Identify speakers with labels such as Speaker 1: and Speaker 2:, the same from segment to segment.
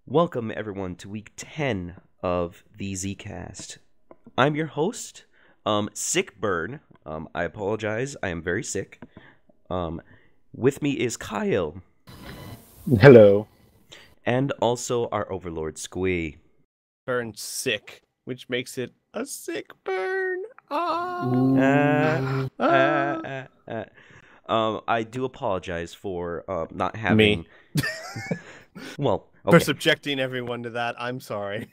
Speaker 1: Welcome everyone to week 10 of the Zcast. I'm your host, Sick Burn. I apologize, I am very sick. With me is Kyle.
Speaker 2: Hello.
Speaker 1: And also our overlord, Squee.
Speaker 3: Burn sick, which makes it a sick burn.
Speaker 1: I do apologize for not having...
Speaker 3: Me.
Speaker 1: Well,
Speaker 3: For
Speaker 1: okay.
Speaker 3: subjecting everyone to that, I'm sorry.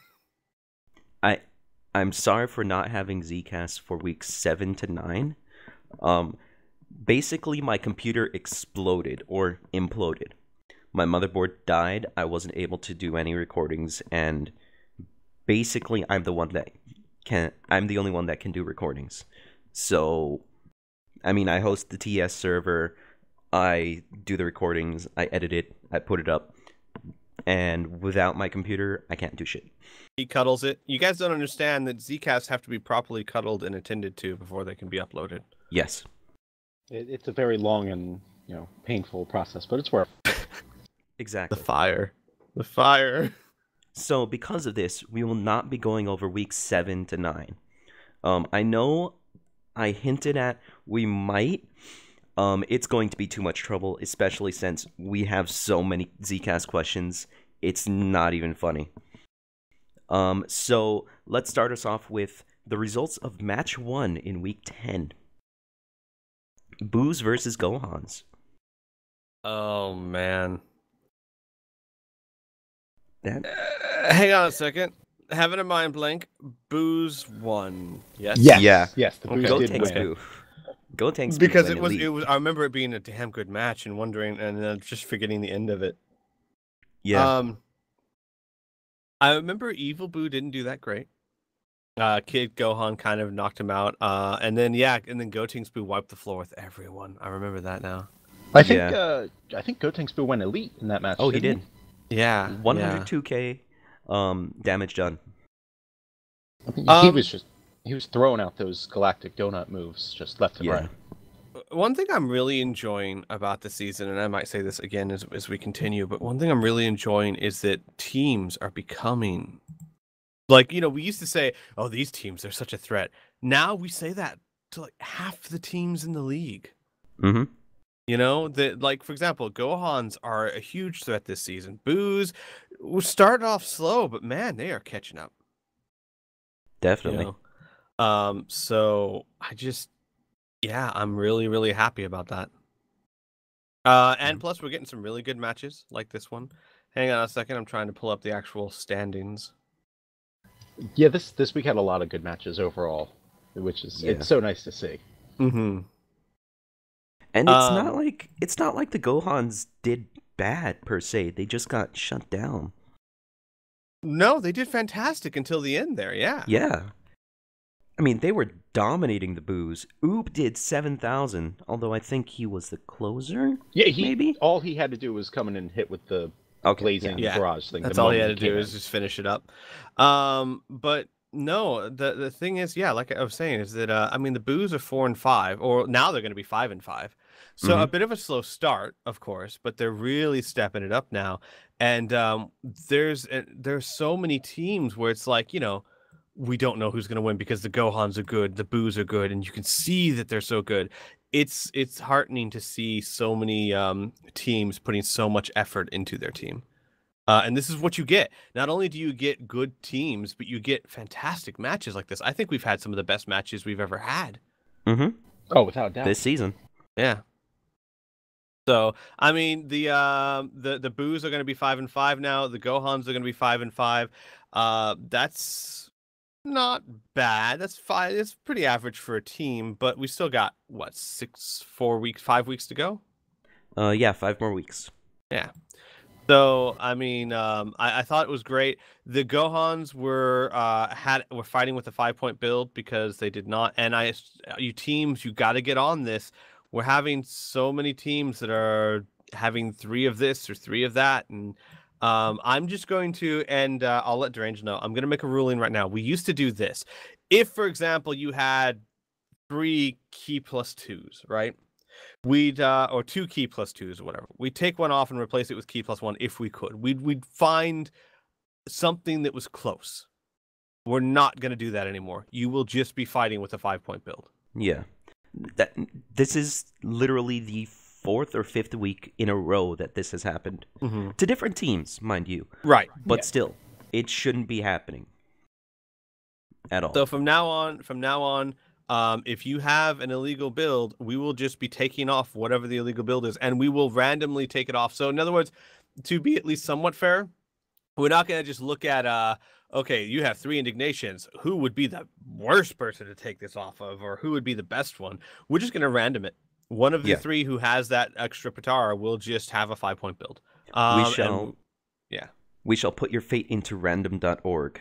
Speaker 1: I'm sorry for not having Zcast for weeks 7 to 9. Basically, my computer exploded or imploded. My motherboard died. I wasn't able to do any recordings, and basically, I'm the only one that can do recordings. So, I mean, I host the TS server. I do the recordings. I edit it. I put it up. And without my computer, I can't do shit.
Speaker 3: He cuddles it. You guys don't understand that Zcasts have to be properly cuddled and attended to before they can be uploaded.
Speaker 1: Yes.
Speaker 2: It's a very long and painful process, but it's worth it.
Speaker 1: Exactly.
Speaker 3: The fire.
Speaker 1: So because of this, we will not be going over weeks 7 to 9. I know I hinted at we might. It's going to be too much trouble, especially since we have so many Zcast questions. It's not even funny. So let's start us off with the results of match 1 in week 10. Boos versus Gohans.
Speaker 3: Oh, man.
Speaker 1: Hang
Speaker 3: on a second. Having a mind blank. Boos won. Yes?
Speaker 2: Yes. The Boos
Speaker 1: Go
Speaker 2: did
Speaker 1: Tanks
Speaker 2: win.
Speaker 1: Boo. Go Tanks Boo.
Speaker 3: Because it was. I remember it being a damn good match and wondering, and just forgetting the end of it.
Speaker 1: Yeah.
Speaker 3: I remember Evil Boo didn't do that great. Kid Gohan kind of knocked him out. And then Gotenks Boo wiped the floor with everyone. I remember that now.
Speaker 2: I think Gotenks Boo went elite in that match.
Speaker 1: Oh, he did.
Speaker 3: Yeah.
Speaker 1: 102k damage done.
Speaker 2: I think he was throwing out those galactic donut moves just left and right.
Speaker 3: One thing I'm really enjoying about the season, and I might say this again as we continue, but one thing I'm really enjoying is that teams are becoming like, we used to say, oh, these teams are such a threat. Now we say that to like half the teams in the league.
Speaker 1: Mm-hmm.
Speaker 3: That, for example, Gohans are a huge threat this season. Boos started off slow, but man, they are catching up.
Speaker 1: Definitely.
Speaker 3: So I'm really, really happy about that. And plus, we're getting some really good matches like this one. Hang on a second, I'm trying to pull up the actual standings.
Speaker 2: Yeah, this week had a lot of good matches overall, which is it's so nice to see.
Speaker 3: Mm-hmm.
Speaker 1: And it's not like the Gohans did bad per se. They just got shut down.
Speaker 3: No, they did fantastic until the end there. Yeah.
Speaker 1: Yeah. I mean, they were dominating the Boos. Oob did 7,000, although I think he was the closer.
Speaker 2: Yeah,
Speaker 1: maybe
Speaker 2: all he had to do was come in and hit with the blazing barrage thing.
Speaker 3: That's all he had to do is just finish it up. But no, the thing is, like I was saying, is that the Boos are 4-5, or now they're going to be 5-5. So a bit of a slow start, of course, but they're really stepping it up now. And there's so many teams where it's like, we don't know who's going to win because the Gohans are good, the Boos are good, and you can see that they're so good. It's heartening to see so many teams putting so much effort into their team. And this is what you get. Not only do you get good teams, but you get fantastic matches like this. I think we've had some of the best matches we've ever had.
Speaker 1: Mm-hmm.
Speaker 2: Oh, without doubt.
Speaker 1: This season.
Speaker 3: Yeah. So, I mean, the Boos are going to be 5-5 now. The Gohans are going to be 5-5. That's not bad. That's fine. It's pretty average for a team, but we still got, 5 weeks to go?
Speaker 1: 5 more weeks.
Speaker 3: Yeah. So, I mean, I thought it was great. The Gohans were fighting with a 5-point build because they did not. And you teams, you got to get on this. We're having so many teams that are having 3 of this or 3 of that, and I'm just going to, and I'll let Derange know. I'm going to make a ruling right now. We used to do this. If, for example, you had 3 key plus 2s, right? We'd or 2 key plus 2s or whatever. We'd take one off and replace it with key plus 1 if we could. We'd find something that was close. We're not going to do that anymore. You will just be fighting with a 5-point build.
Speaker 1: Yeah. This is literally the 4th or 5th week in a row that this has happened. To different teams, mind you.
Speaker 3: Right.
Speaker 1: But still, it shouldn't be happening at all.
Speaker 3: So from now on, if you have an illegal build, we will just be taking off whatever the illegal build is, and we will randomly take it off. So in other words, to be at least somewhat fair, we're not going to just look at, okay, you have 3 indignations. Who would be the worst person to take this off of, or who would be the best one? We're just going to random it. One of the 3 who has that extra Patara will just have a 5-point build.
Speaker 1: We shall put your fate into random.org.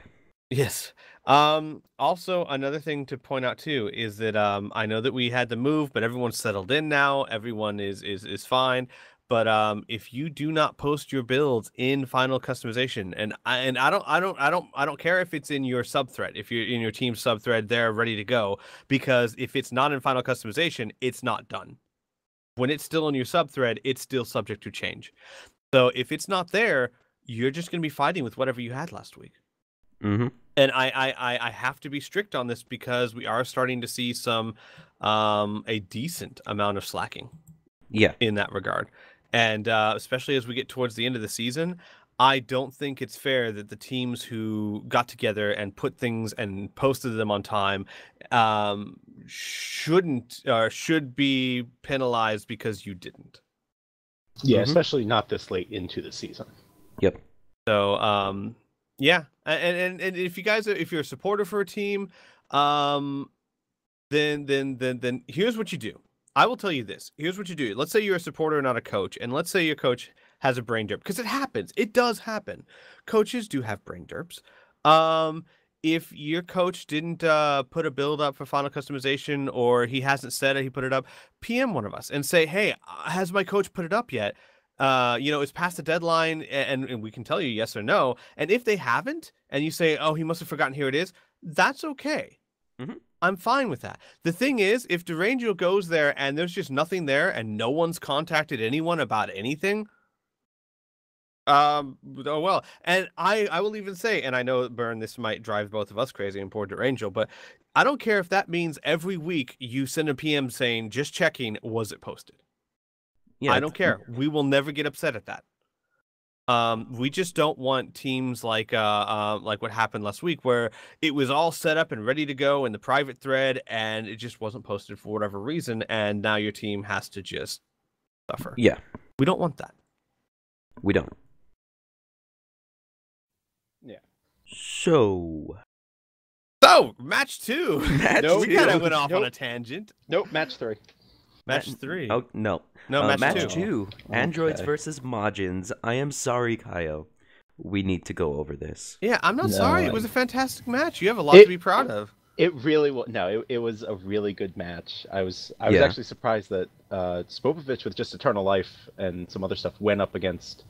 Speaker 3: Yes. Also, another thing to point out too is that I know that we had the move, but everyone's settled in now. Everyone is fine. But if you do not post your builds in final customization, and I don't care if it's in your subthread, if you're in your team subthread, they're ready to go, because if it's not in final customization, it's not done. When it's still in your subthread, it's still subject to change. So if it's not there, you're just going to be fighting with whatever you had last week. And I have to be strict on this because we are starting to see some a decent amount of slacking. In that regard. And especially as we get towards the end of the season, I don't think it's fair that the teams who got together and put things and posted them on time should be penalized because you didn't.
Speaker 2: Yeah, especially not this late into the season.
Speaker 1: Yep.
Speaker 3: So yeah, and if you're a supporter for a team, then here's what you do. I will tell you this. Here's what you do. Let's say you're a supporter, not a coach, and let's say your coach has a brain derp, because it happens. It does happen. Coaches do have brain derps. If your coach didn't put a build up for final customization, or he hasn't said it, he put it up, PM one of us and say, hey, has my coach put it up yet? It's past the deadline, and we can tell you yes or no. And if they haven't, and you say, oh, he must have forgotten, here it is, that's okay. I'm fine with that. The thing is, if Durangel goes there and there's just nothing there and no one's contacted anyone about anything, oh well. And I will even say, and I know, Burn, this might drive both of us crazy and poor Durangel, but I don't care if that means every week you send a PM saying, just checking, was it posted? Yeah, I don't care. We will never get upset at that. We just don't want teams like what happened last week, where it was all set up and ready to go in the private thread, and it just wasn't posted for whatever reason, and now your team has to just suffer.
Speaker 1: Yeah.
Speaker 3: We don't want that.
Speaker 1: We don't.
Speaker 2: Yeah.
Speaker 1: So,
Speaker 3: match 2.
Speaker 2: Nope.
Speaker 3: We kind of went off on a tangent.
Speaker 2: Nope, match 3.
Speaker 3: Match 3.
Speaker 1: Oh, no.
Speaker 3: Match
Speaker 1: 2. Androids versus Majins. I am sorry, Kaio. We need to go over this.
Speaker 3: Yeah, I'm not sorry. It was a fantastic match. You have a lot to be proud of.
Speaker 2: It really was. No, it was a really good match. I was actually surprised that Spopovich with just Eternal Life and some other stuff went up against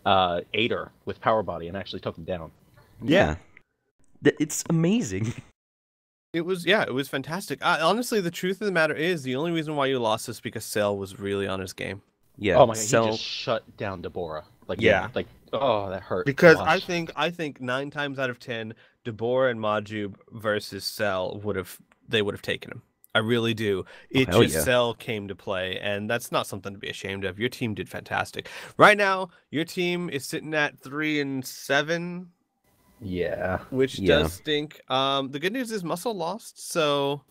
Speaker 2: Ader with Power Body and actually took him down.
Speaker 1: Yeah. It's amazing.
Speaker 3: It was fantastic. Honestly, the truth of the matter is, the only reason why you lost is because Cell was really on his game.
Speaker 2: Yeah. Oh my god, he just shut down Deborah. That hurt.
Speaker 3: Because I think 9 times out of 10, Deborah and Majub versus Cell would have taken him. I really do. Cell came to play, and that's not something to be ashamed of. Your team did fantastic. Right now, your team is sitting at 3-7.
Speaker 2: Yeah.
Speaker 3: Which does stink. The good news is Muscle lost, so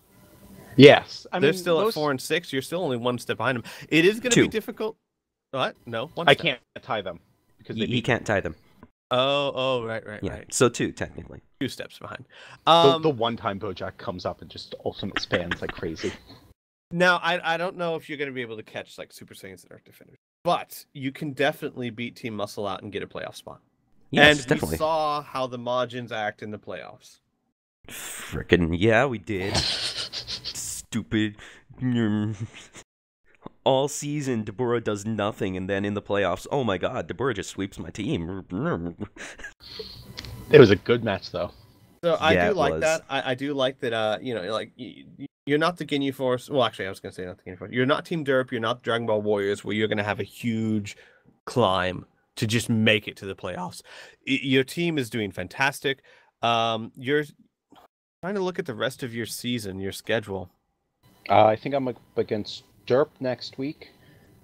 Speaker 2: yes.
Speaker 3: They're still at 4-6. You're still only 1 step behind them. It is going to be difficult. What? No, 1 step.
Speaker 2: I can't tie them because
Speaker 1: he can't tie them.
Speaker 3: Oh, right.
Speaker 1: So 2 technically.
Speaker 3: 2 steps behind.
Speaker 2: The one time Bojack comes up and just ultimate spans like crazy.
Speaker 3: Now, I don't know if you're going to be able to catch like Super Saiyans and Earth Defenders, but you can definitely beat Team Muscle out and get a playoff spot.
Speaker 1: Yes,
Speaker 3: and
Speaker 1: definitely.
Speaker 3: We saw how the Majins act in the playoffs.
Speaker 1: Frickin' yeah, we did. Stupid. All season, Deborah does nothing, and then in the playoffs, oh my god, Deborah just sweeps my team.
Speaker 2: It was a good match, though.
Speaker 3: So I do like that. I do like that. You're not the Ginyu Force. Well, actually, I was gonna say not the Ginyu Force. You're not Team Derp. You're not Dragon Ball Warriors, where you're gonna have a huge climb to just make it to the playoffs. Your team is doing fantastic. You're trying to look at the rest of your season, your schedule.
Speaker 2: I think I'm up against Derp next week,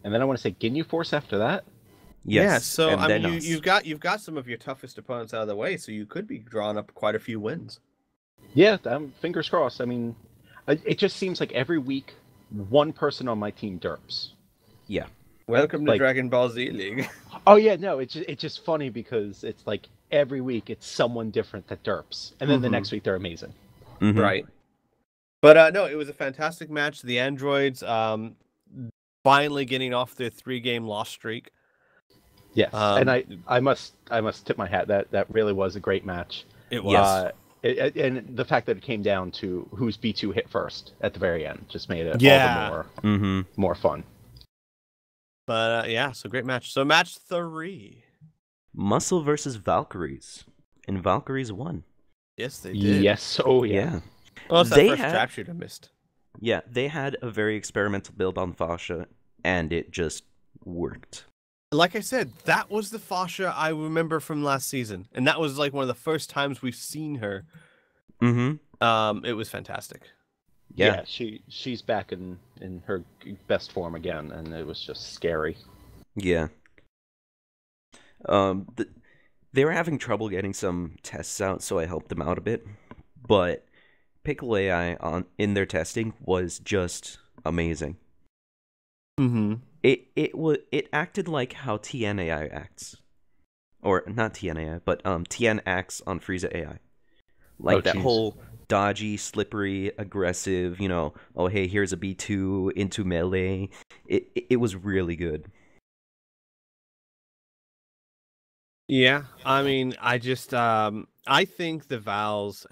Speaker 2: and then I want to say Ginyu Force after that.
Speaker 1: Yes.
Speaker 3: Yeah, so
Speaker 1: and
Speaker 3: I
Speaker 1: then
Speaker 3: mean,
Speaker 1: us.
Speaker 3: you've got some of your toughest opponents out of the way, so you could be drawing up quite a few wins.
Speaker 2: Yeah, fingers crossed. I mean, it just seems like every week, one person on my team derps.
Speaker 1: Yeah.
Speaker 3: Welcome to
Speaker 2: Like-
Speaker 3: Dragonball Z League.
Speaker 2: Oh yeah, no, it's just funny because it's like every week it's someone different that derps, and then the next week they're amazing.
Speaker 1: Mhm.
Speaker 3: Right. But no, it was a fantastic match. The androids finally getting off their 3-game loss streak.
Speaker 2: Yes, and I must tip my hat. That really was a great match.
Speaker 3: It was.
Speaker 1: Yes.
Speaker 2: And the fact that it came down to whose B2 hit first at the very end just made it all the
Speaker 1: Mhm.
Speaker 2: more fun.
Speaker 3: But yeah, so great match. So match 3.
Speaker 1: Muscle versus Valkyries, and Valkyries won.
Speaker 3: Yes, they did.
Speaker 2: Yes, oh yeah.
Speaker 1: Yeah.
Speaker 3: Well, it's that
Speaker 1: They
Speaker 3: first
Speaker 1: had-
Speaker 3: trap shooter missed.
Speaker 1: Yeah, they had a very experimental build on Fasha, and it just worked.
Speaker 3: Like I said, that was the Fasha I remember from last season, and that was like one of the first times we've seen her.
Speaker 1: Mm-hmm.
Speaker 3: It was fantastic.
Speaker 1: Yeah.
Speaker 2: She's back in her best form again, and it was just scary.
Speaker 1: Yeah. They were having trouble getting some tests out, so I helped them out a bit. But Pickle AI in their testing was just amazing.
Speaker 3: Mm-hmm.
Speaker 1: It acted like how TNAI acts, or not TNAI, but TN acts on Frieza AI, like that
Speaker 2: geez.
Speaker 1: whole dodgy, slippery, aggressive. Oh hey, here's a B2 into melee. It was really good.
Speaker 3: Yeah, I mean, I just I think the Vals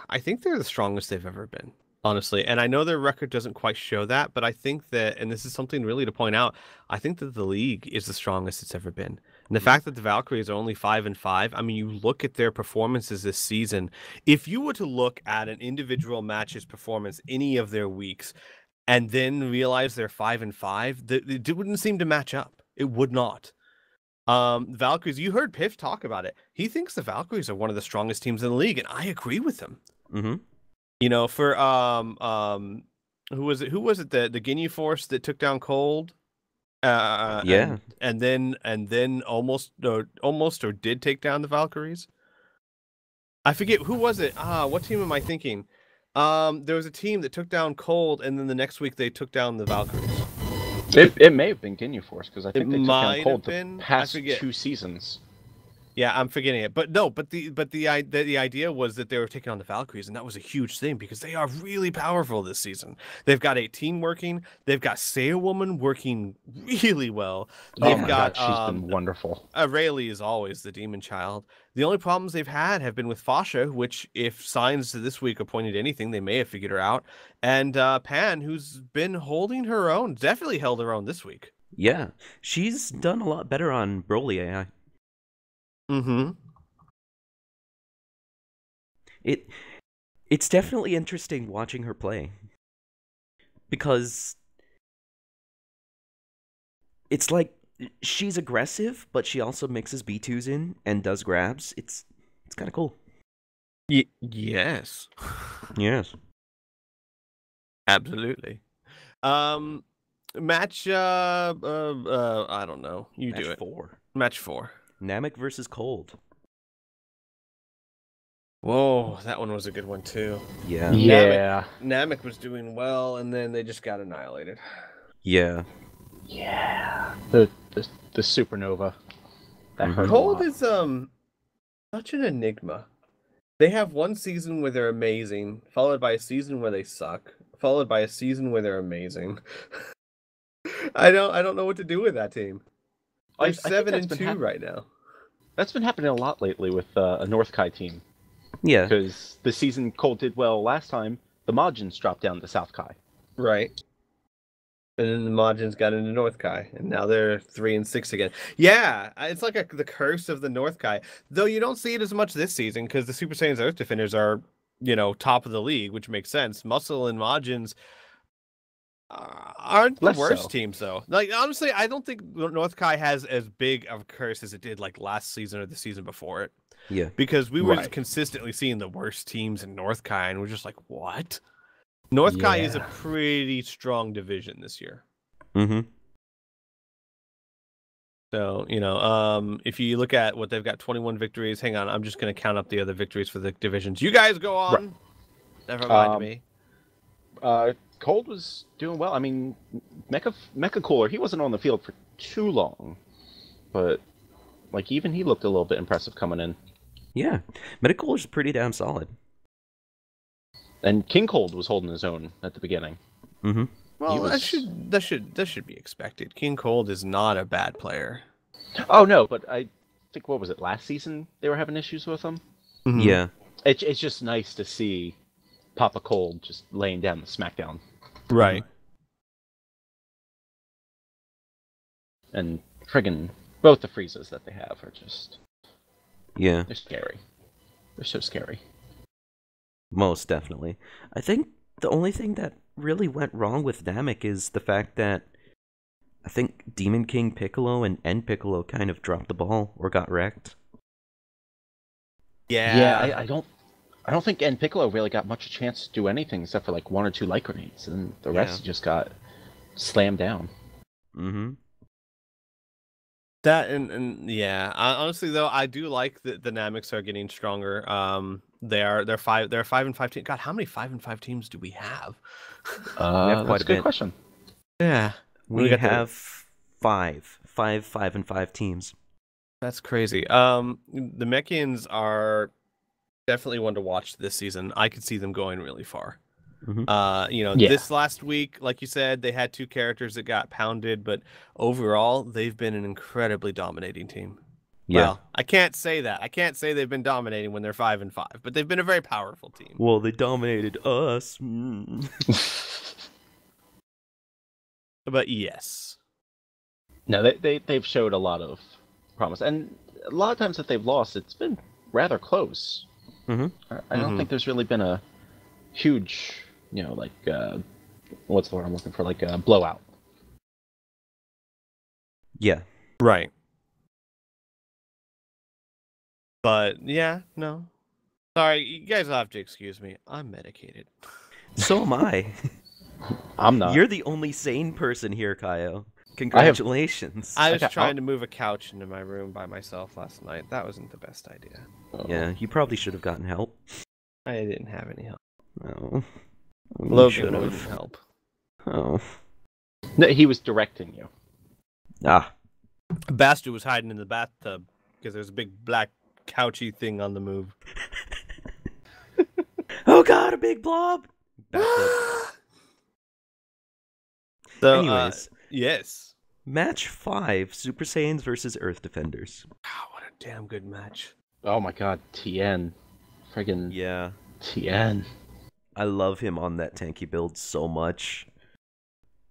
Speaker 3: I think they're the strongest they've ever been, honestly. And I know their record doesn't quite show that, but I think that, and this is something really to point out, I think that the league is the strongest it's ever been. And the fact that the Valkyries are only 5-5, I mean, you look at their performances this season. If you were to look at an individual match's performance any of their weeks and then realize they're 5-5, it wouldn't seem to match up. It would not. Valkyries, you heard Piff talk about it. He thinks the Valkyries are one of the strongest teams in the league, and I agree with him.
Speaker 1: Mm-hmm.
Speaker 3: For who was it? The Ginyu Force that took down Cold?
Speaker 1: Yeah.
Speaker 3: And then almost or did take down the Valkyries. I forget who was it. What team am I thinking? There was a team that took down Cold, and then the next week they took down the Valkyries.
Speaker 2: It may have been Ginyu Force because I think they took
Speaker 3: might
Speaker 2: down Cold
Speaker 3: have been.
Speaker 2: the
Speaker 3: I
Speaker 2: past
Speaker 3: forget.
Speaker 2: 2 seasons.
Speaker 3: Yeah, I'm forgetting it, but no, but the idea was that they were taking on the Valkyries, and that was a huge thing because they are really powerful this season. They've got 18 working. They've got Sailwoman working really well. They've got
Speaker 2: God, she's been wonderful.
Speaker 3: Rayleigh is always the demon child. The only problems they've had have been with Fasha, which, if signs to this week are pointing to anything, they may have figured her out, and Pan, who's been holding her own, definitely held her own this week.
Speaker 1: Yeah, she's done a lot better on Broly AI.
Speaker 3: Mm-hmm.
Speaker 1: It's definitely interesting watching her play, because it's like she's aggressive, but she also mixes B2s in and does grabs. It's kind of cool.
Speaker 3: Yes.
Speaker 1: Yes.
Speaker 3: Absolutely. Match I don't know. You
Speaker 1: Match
Speaker 3: do it.
Speaker 1: 4.
Speaker 3: Match 4.
Speaker 1: Namek versus Cold.
Speaker 3: Whoa, that one was a good one too.
Speaker 1: Yeah.
Speaker 2: Yeah.
Speaker 3: Namek was doing well, and then they just got annihilated.
Speaker 1: Yeah.
Speaker 2: Yeah. The supernova. That hurt a
Speaker 3: Cold
Speaker 2: lot.
Speaker 3: is such an enigma. They have one season where they're amazing, followed by a season where they suck, followed by a season where they're amazing. I don't know what to do with that team. They're
Speaker 2: I think
Speaker 3: 7-2 right now.
Speaker 2: That's been happening a lot lately with a North Kai team.
Speaker 1: Yeah.
Speaker 2: Because the season Colt did well last time, the Majins dropped down to South Kai.
Speaker 3: Right. And then the Majins got into North Kai, and now they're 3-6 again. Yeah, it's like the curse of the North Kai. Though you don't see it as much this season because the Super Saiyans Earth Defenders are, top of the league, which makes sense. Muscle and Majins aren't the
Speaker 2: Less
Speaker 3: worst
Speaker 2: so.
Speaker 3: teams though. Like honestly, I don't think North Kai has as big of a curse as it did like last season or the season before it.
Speaker 1: Yeah.
Speaker 3: Because we were
Speaker 2: Right.
Speaker 3: consistently seeing the worst teams in North Kai, and we're just like, what? North Kai is a
Speaker 2: Yeah.
Speaker 3: pretty strong division this year.
Speaker 1: Mm-hmm.
Speaker 3: So, if you look at what they've got 21 victories, hang on, I'm just going to count up the other victories for the divisions. You guys go on.
Speaker 2: Right.
Speaker 3: Never mind me.
Speaker 2: Cold was doing well. I mean, Mecha Cooler, he wasn't on the field for too long, but like even he looked a little bit impressive coming in.
Speaker 1: Yeah. Medical is pretty damn solid.
Speaker 2: And King Cold was holding his own at the beginning.
Speaker 1: Mm-hmm.
Speaker 3: Well,
Speaker 2: was-
Speaker 3: that should be expected. King Cold is not a bad player.
Speaker 2: Oh no, but I think what was it last season they were having issues with him.
Speaker 1: Yeah.
Speaker 2: It's just nice to see Papa Cold just laying down the smackdown.
Speaker 3: Right.
Speaker 2: And friggin' both the Friezas that they have are just
Speaker 1: Yeah.
Speaker 2: they're scary. They're so scary.
Speaker 1: Most definitely. I think the only thing that really went wrong with Namek is the fact that I think Demon King Piccolo and N Piccolo kind of dropped the ball or got wrecked.
Speaker 3: Yeah.
Speaker 2: I don't think N Piccolo really got much chance to do anything except for like one or two light grenades, and the rest just got slammed down.
Speaker 1: Mm-hmm.
Speaker 3: That and yeah, honestly though, I do like that the Nameks are getting stronger. They're a 5-5 team. God, how many 5-5 teams do we have?
Speaker 1: have quite
Speaker 2: That's
Speaker 1: a
Speaker 2: a good
Speaker 1: bit.
Speaker 2: question.
Speaker 3: Yeah,
Speaker 1: We
Speaker 3: got
Speaker 1: have five 5-5 teams.
Speaker 3: that's crazy. The Mechians are definitely one to watch this season. I could see them going really far.
Speaker 1: Mm-hmm.
Speaker 3: This last week, like you said, they had two characters that got pounded, but overall, they've been an incredibly dominating team.
Speaker 1: Yeah.
Speaker 3: Well, I can't say that. I can't say they've been dominating when they're 5-5, but they've been a very powerful team.
Speaker 1: Well, they dominated us. Mm.
Speaker 3: But yes.
Speaker 2: No, they've showed a lot of promise, and a lot of times that they've lost, it's been rather close.
Speaker 1: Mm-hmm.
Speaker 2: I don't think there's really been a huge, what's the word I'm looking for, like a blowout.
Speaker 1: Yeah.
Speaker 3: Right. But yeah, no. Sorry, you guys will have to excuse me. I'm medicated.
Speaker 1: So am I.
Speaker 2: I'm not.
Speaker 1: You're the only sane person here, Kaio. Congratulations.
Speaker 3: I was
Speaker 2: Okay,
Speaker 3: trying to move a couch into my room by myself last night. That wasn't the best idea.
Speaker 1: Yeah, you probably should have gotten help.
Speaker 3: I didn't have any help.
Speaker 1: Oh. You
Speaker 3: Logan
Speaker 1: should
Speaker 3: wouldn't
Speaker 1: have.
Speaker 3: help.
Speaker 1: Oh.
Speaker 2: No, he was directing you.
Speaker 1: Ah.
Speaker 3: Bastard was hiding in the bathtub because there's a big black couchy thing on the move.
Speaker 1: Oh god, a big blob! Bathtub.
Speaker 3: So,
Speaker 1: Anyways,
Speaker 3: yes.
Speaker 1: match 5, Super Saiyans versus Earth Defenders.
Speaker 3: Wow, what a damn good match.
Speaker 2: Oh my god, Tien. Friggin'
Speaker 1: Yeah.
Speaker 2: Tien.
Speaker 1: I love him on that tanky build so much.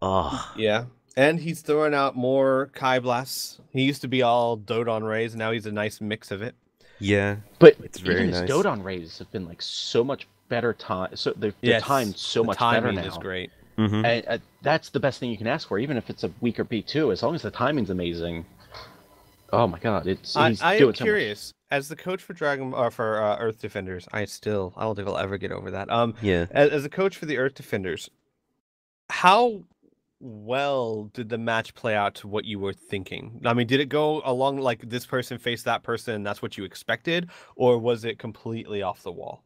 Speaker 1: Oh.
Speaker 3: Yeah. And he's throwing out more Kai Blasts. He used to be all Dodon Rays, and now he's a nice mix of it.
Speaker 1: Yeah.
Speaker 2: But
Speaker 1: It's very
Speaker 2: even
Speaker 1: nice.
Speaker 2: his Dodon Rays have been like so much better time. So they're timed so much better now.
Speaker 3: is great.
Speaker 1: Mm-hmm.
Speaker 2: And that's the best thing you can ask for, even if it's a weaker P2. As long as the timing's amazing. Oh my god,
Speaker 3: I
Speaker 2: he's
Speaker 3: am
Speaker 2: doing so much.
Speaker 3: curious. As the coach for Earth Defenders, I don't think I'll ever get over that.
Speaker 1: Yeah.
Speaker 3: As a coach for the Earth Defenders, how well did the match play out to what you were thinking? I mean, did it go along like this person faced that person and that's what you expected, or was it completely off the wall?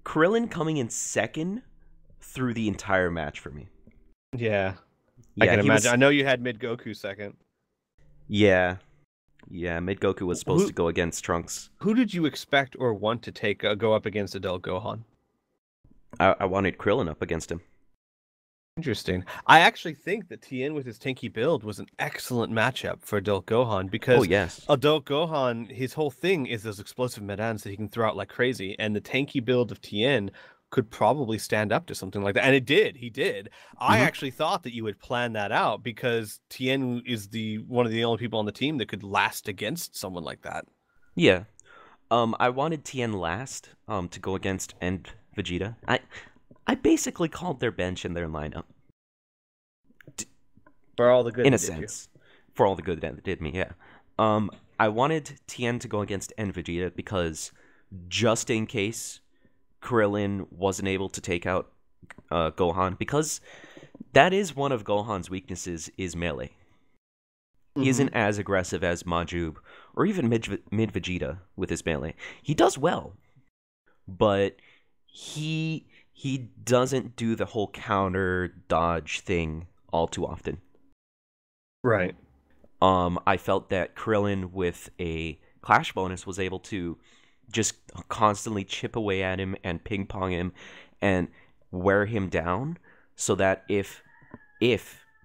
Speaker 1: Krillin coming in second through the entire match for me.
Speaker 3: Yeah,
Speaker 1: Yeah,
Speaker 3: I can
Speaker 1: he
Speaker 3: imagine.
Speaker 1: was-
Speaker 3: I know you had Mid Goku second.
Speaker 1: Yeah. Yeah, Mid Goku was supposed to go against Trunks.
Speaker 3: Who did you expect or want to take go up against Adult Gohan?
Speaker 1: I wanted Krillin up against him.
Speaker 3: Interesting. I actually think that Tien with his Tinky build was an excellent matchup for Adult Gohan because
Speaker 1: Oh, yes.
Speaker 3: Adult Gohan, his whole thing is those explosive Medans that he can throw out like crazy, and the tanky build of Tien could probably stand up to something like that. And it did. He did. I actually thought that you would plan that out because Tien is one of the only people on the team that could last against someone like that.
Speaker 1: Yeah. I wanted Tien last to go against End Vegeta. I basically called their bench and their lineup.
Speaker 3: For all the good
Speaker 1: In a
Speaker 3: they did you.
Speaker 1: sense. For all the good that it did me, yeah. I wanted Tien to go against N Vegeta because just in case Krillin wasn't able to take out Gohan, because that is one of Gohan's weaknesses, is melee. He isn't as aggressive as Majub or even Mid Vegeta with his melee. He does well, but he doesn't do the whole counter dodge thing all too often.
Speaker 3: Right.
Speaker 1: I felt that Krillin with a Clash bonus was able to just constantly chip away at him and ping pong him and wear him down, so that if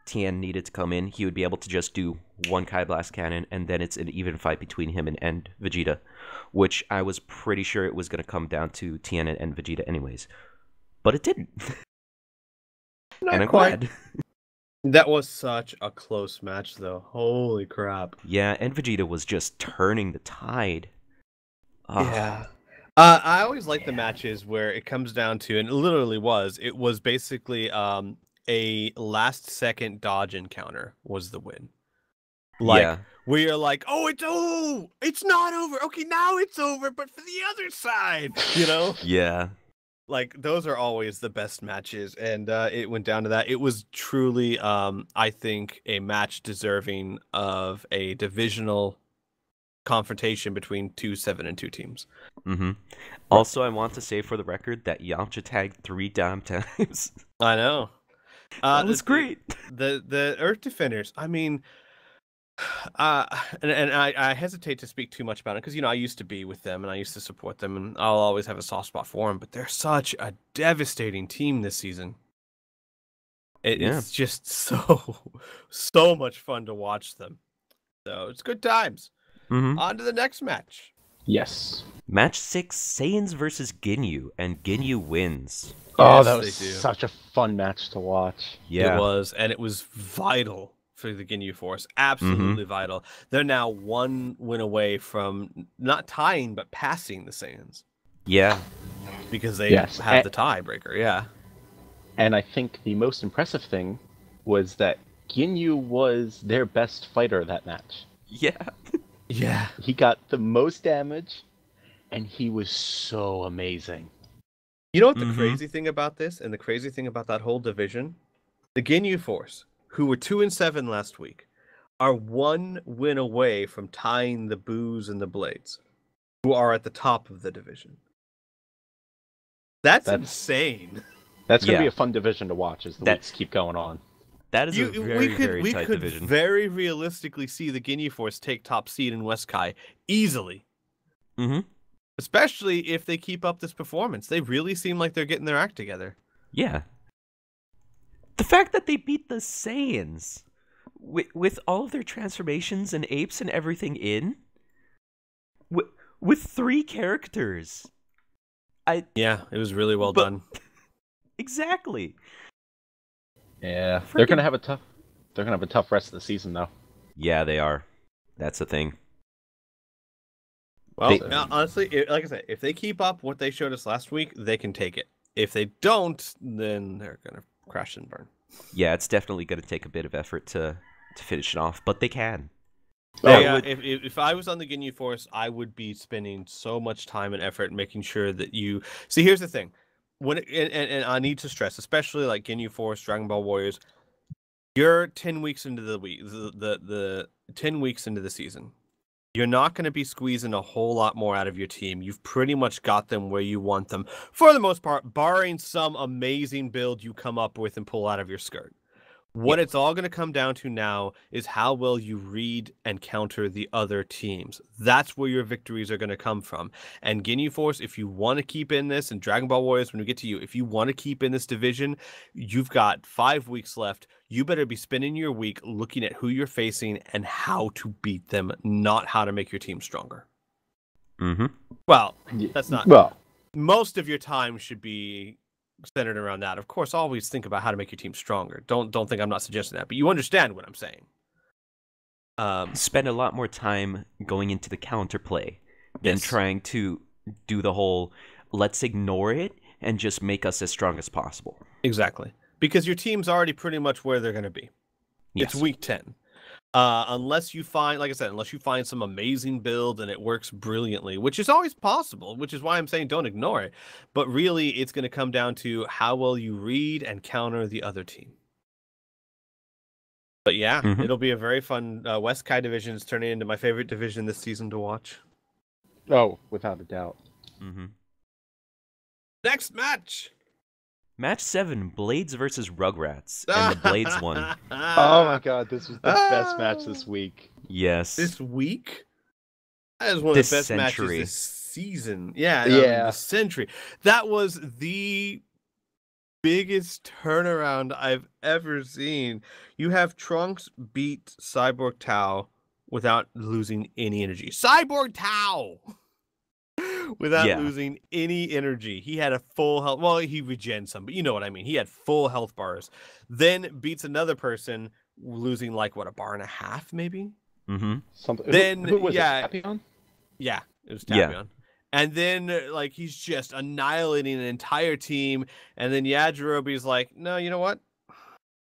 Speaker 1: Tien needed to come in, he would be able to just do one Kai Blast Cannon, and then it's an even fight between him and Vegeta, which I was pretty sure it was going to come down to Tien and Vegeta anyways. But it didn't. And I'm glad.
Speaker 3: That was such a close match, though. Holy crap.
Speaker 1: Yeah, and Vegeta was just turning the tide.
Speaker 3: Yeah. I always like the matches where it comes down to, and it literally was, it was basically a last-second dodge encounter was the win. Like, where you're like, it's not over. Okay, now it's over, but for the other side, you know?
Speaker 1: Yeah.
Speaker 3: Like, those are always the best matches, and it went down to that. It was truly, I think, a match deserving of a divisional confrontation between 2-7-2 teams.
Speaker 1: Mm-hmm. Also, I want to say for the record that Yamcha tagged 3 damn times.
Speaker 3: I know.
Speaker 1: That was great.
Speaker 3: The Earth Defenders, I mean... and I hesitate to speak too much about it because, you know, I used to be with them and I used to support them and I'll always have a soft spot for them, but they're such a devastating team this season. It's just so much fun to watch them. So it's good times.
Speaker 1: Mm-hmm.
Speaker 3: On to the next match.
Speaker 2: Yes.
Speaker 1: Match 6, Saiyans versus Ginyu, and Ginyu wins.
Speaker 2: Oh,
Speaker 3: Yes,
Speaker 2: that was
Speaker 3: they do.
Speaker 2: such a fun match to watch.
Speaker 1: Yeah.
Speaker 3: It was, and it was vital for the Ginyu Force. Absolutely vital. They're now 1 win away from not tying, but passing the Saiyans.
Speaker 1: Yeah.
Speaker 3: Because they have the tiebreaker, yeah.
Speaker 2: And I think the most impressive thing was that Ginyu was their best fighter that match.
Speaker 1: Yeah.
Speaker 3: Yeah.
Speaker 2: He got the most damage, and he was so amazing.
Speaker 3: You know what the crazy thing about this, and the crazy thing about that whole division? The Ginyu Force, who were 2-7 last week, are 1 win away from tying the Boos and the Blades, who are at the top of the division. That's insane.
Speaker 2: That's going to be a fun division to watch as the weeks keep going on.
Speaker 1: That is a very tight division.
Speaker 3: We could very realistically see the Ginyu Force take top seed in West Kai easily.
Speaker 1: Mm-hmm.
Speaker 3: Especially if they keep up this performance. They really seem like they're getting their act together.
Speaker 1: Yeah. The fact that they beat the Saiyans with all of their transformations and apes and everything in, with 3 characters.
Speaker 3: Yeah, it was really well done.
Speaker 1: Exactly.
Speaker 2: Yeah, they're gonna have a tough rest of the season though.
Speaker 1: Yeah, they are. That's the thing.
Speaker 3: Well, honestly, like I said, if they keep up what they showed us last week, they can take it. If they don't, then they're gonna crash and burn.
Speaker 1: Yeah, it's definitely gonna take a bit of effort to finish it off, but they can.
Speaker 3: If I was on the Ginyu Force, I would be spending so much time and effort making sure that you see. Here's the thing. And I need to stress, especially like Ginyu Force, Dragon Ball Warriors, you're 10 weeks into the week, the 10 weeks into the season. You're not going to be squeezing a whole lot more out of your team. You've pretty much got them where you want them, for the most part, barring some amazing build you come up with and pull out of your skirt. What it's all going to come down to now is how well you read and counter the other teams. That's where your victories are going to come from. And Ginyu Force, if you want to keep in this, and Dragon Ball Warriors, when we get to you, if you want to keep in this division, you've got 5 weeks left. You better be spending your week looking at who you're facing and how to beat them, not how to make your team stronger.
Speaker 1: Mm-hmm.
Speaker 3: Well, that's not...
Speaker 2: Well,
Speaker 3: most of your time should be centered around that. Of course, always think about how to make your team stronger. Don't think I'm not suggesting that, but you understand what I'm saying.
Speaker 1: Spend a lot more time going into the counterplay than trying to do the whole let's ignore it and just make us as strong as possible.
Speaker 3: Exactly. Because your team's already pretty much where they're going to be.
Speaker 1: Yes.
Speaker 3: It's week 10. Unless you find, like I said, unless you find some amazing build and it works brilliantly, which is always possible, which is why I'm saying don't ignore it. But really, it's going to come down to how well you read and counter the other team. But yeah, it'll be a very fun West Kai division is turning into my favorite division this season to watch.
Speaker 2: Oh, without a doubt.
Speaker 3: Next match.
Speaker 1: Match 7, Blades versus Rugrats, and the Blades won.
Speaker 2: Oh my god, this was the best match this week.
Speaker 1: Yes.
Speaker 3: This week? That is one of the best matches this season. Yeah. The century. That was the biggest turnaround I've ever seen. You have Trunks beat Cyborg Tao without losing any energy. Cyborg Tao! Without losing any energy. He had a full health. Well, he regens some, but you know what I mean. He had full health bars. Then beats another person, losing like, what, a bar and a half, maybe?
Speaker 2: Something.
Speaker 3: Then,
Speaker 2: who was it? Tapion?
Speaker 3: Yeah, it was Tapion. And then, like, he's just annihilating an entire team. And then Yajirobe's like, no, you know what?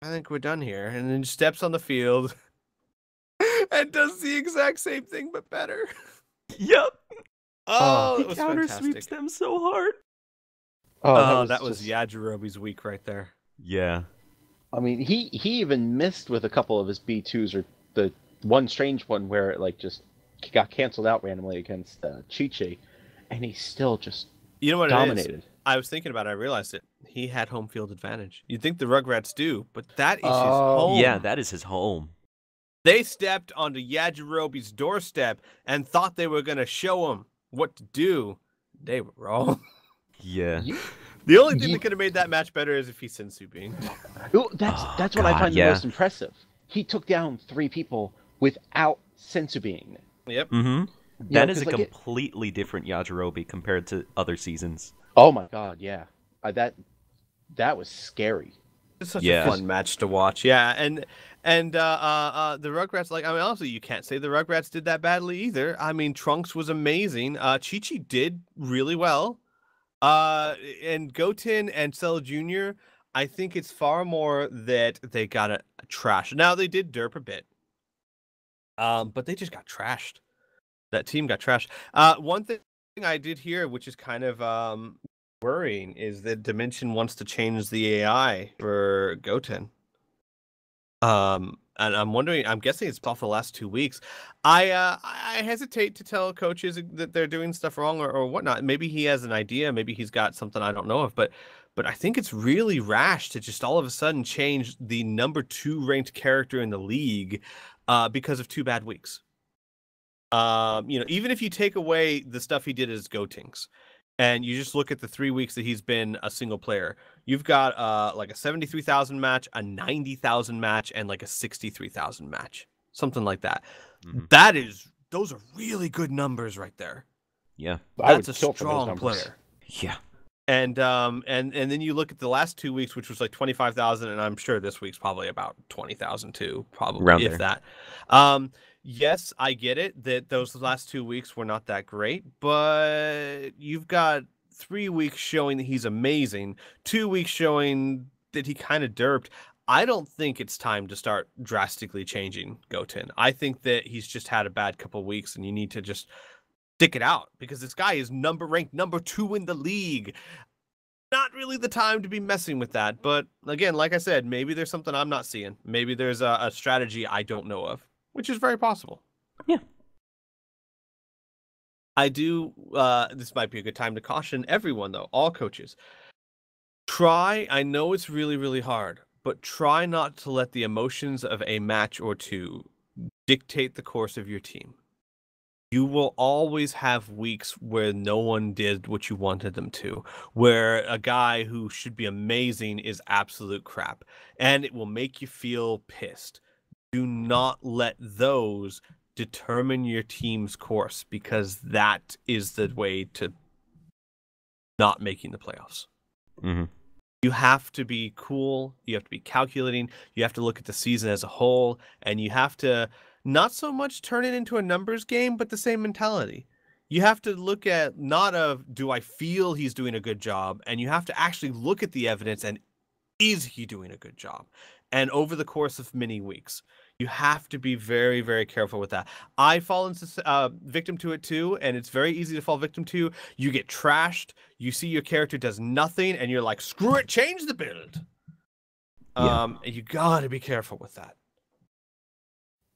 Speaker 3: I think we're done here. And then steps on the field and does the exact same thing, but better.
Speaker 1: Yep.
Speaker 3: Oh,
Speaker 1: he counter sweeps them so hard.
Speaker 3: Oh, that was Yajirobe's week right there.
Speaker 1: Yeah.
Speaker 2: I mean, he even missed with a couple of his B2s, or the one strange one where it like just got canceled out randomly against Chi-Chi, and he still just dominated.
Speaker 3: I was thinking about it. I realized it. He had home field advantage. You'd think the Rugrats do, but that is his home.
Speaker 1: Yeah, that is his home.
Speaker 3: They stepped onto Yajirobe's doorstep and thought they were going to show him what to do. They were wrong.
Speaker 1: Yeah.
Speaker 3: The only thing that could have made that match better is if he Sensu Bean.
Speaker 2: That's what I find the most impressive. He took down 3 people without Sensu Bean.
Speaker 3: Yep.
Speaker 1: That is a completely different Yajirobe compared to other seasons.
Speaker 2: Oh my god, yeah. That was scary.
Speaker 3: It's such a fun match to watch. Yeah, and the Rugrats, like, I mean, honestly, you can't say the Rugrats did that badly either. I mean, Trunks was amazing. Chi-Chi did really well. And Goten and Cell Jr., I think it's far more that they got a trash. Now, they did derp a bit. But they just got trashed. That team got trashed. One thing I did hear, which is kind of worrying, is that Dimension wants to change the AI for Goten. And I'm wondering, I'm guessing it's off the last 2 weeks. I hesitate to tell coaches that they're doing stuff wrong or whatnot. Maybe he has an idea. Maybe he's got something I don't know of. But I think it's really rash to just all of a sudden change the number 2 ranked character in the league because of 2 bad weeks. Even if you take away the stuff he did as Gotings, and you just look at the 3 weeks that he's been a single player, you've got like a 73,000 match, a 90,000 match, and like a 63,000 match, something like that. Those are really good numbers right there.
Speaker 1: Yeah,
Speaker 3: that's a strong player.
Speaker 1: Yeah.
Speaker 3: And then you look at the last 2 weeks, which was like 25,000, and I'm sure this week's probably about 20,000 too, probably
Speaker 1: around
Speaker 3: if
Speaker 1: there.
Speaker 3: That. Yes, I get it that those last 2 weeks were not that great, but you've got 3 weeks showing that he's amazing, 2 weeks showing that he kind of derped. I don't think it's time to start drastically changing Goten. I think that he's just had a bad couple of weeks, and you need to just stick it out because this guy is ranked number 2 in the league. Not really the time to be messing with that. But again, like I said, maybe there's something I'm not seeing. Maybe there's a strategy I don't know of, which is very possible.
Speaker 1: Yeah.
Speaker 3: I do. This might be a good time to caution everyone, though, all coaches. I know it's really, really hard, but try not to let the emotions of a match or two dictate the course of your team. You will always have weeks where no one did what you wanted them to, where a guy who should be amazing is absolute crap, and it will make you feel pissed. Do not let those determine your team's course, because that is the way to not making the playoffs. You have to be cool. You have to be calculating. You have to look at the season as a whole, and you have to not so much turn it into a numbers game, but the same mentality. You have to look at not of do I feel he's doing a good job, and you have to actually look at the evidence and is he doing a good job? And over the course of many weeks, you have to be very, very careful with that. I fall into victim to it too, and it's very easy to fall victim to. You get trashed, you see your character does nothing, and you're like, screw it, change the build. And you gotta be careful with that.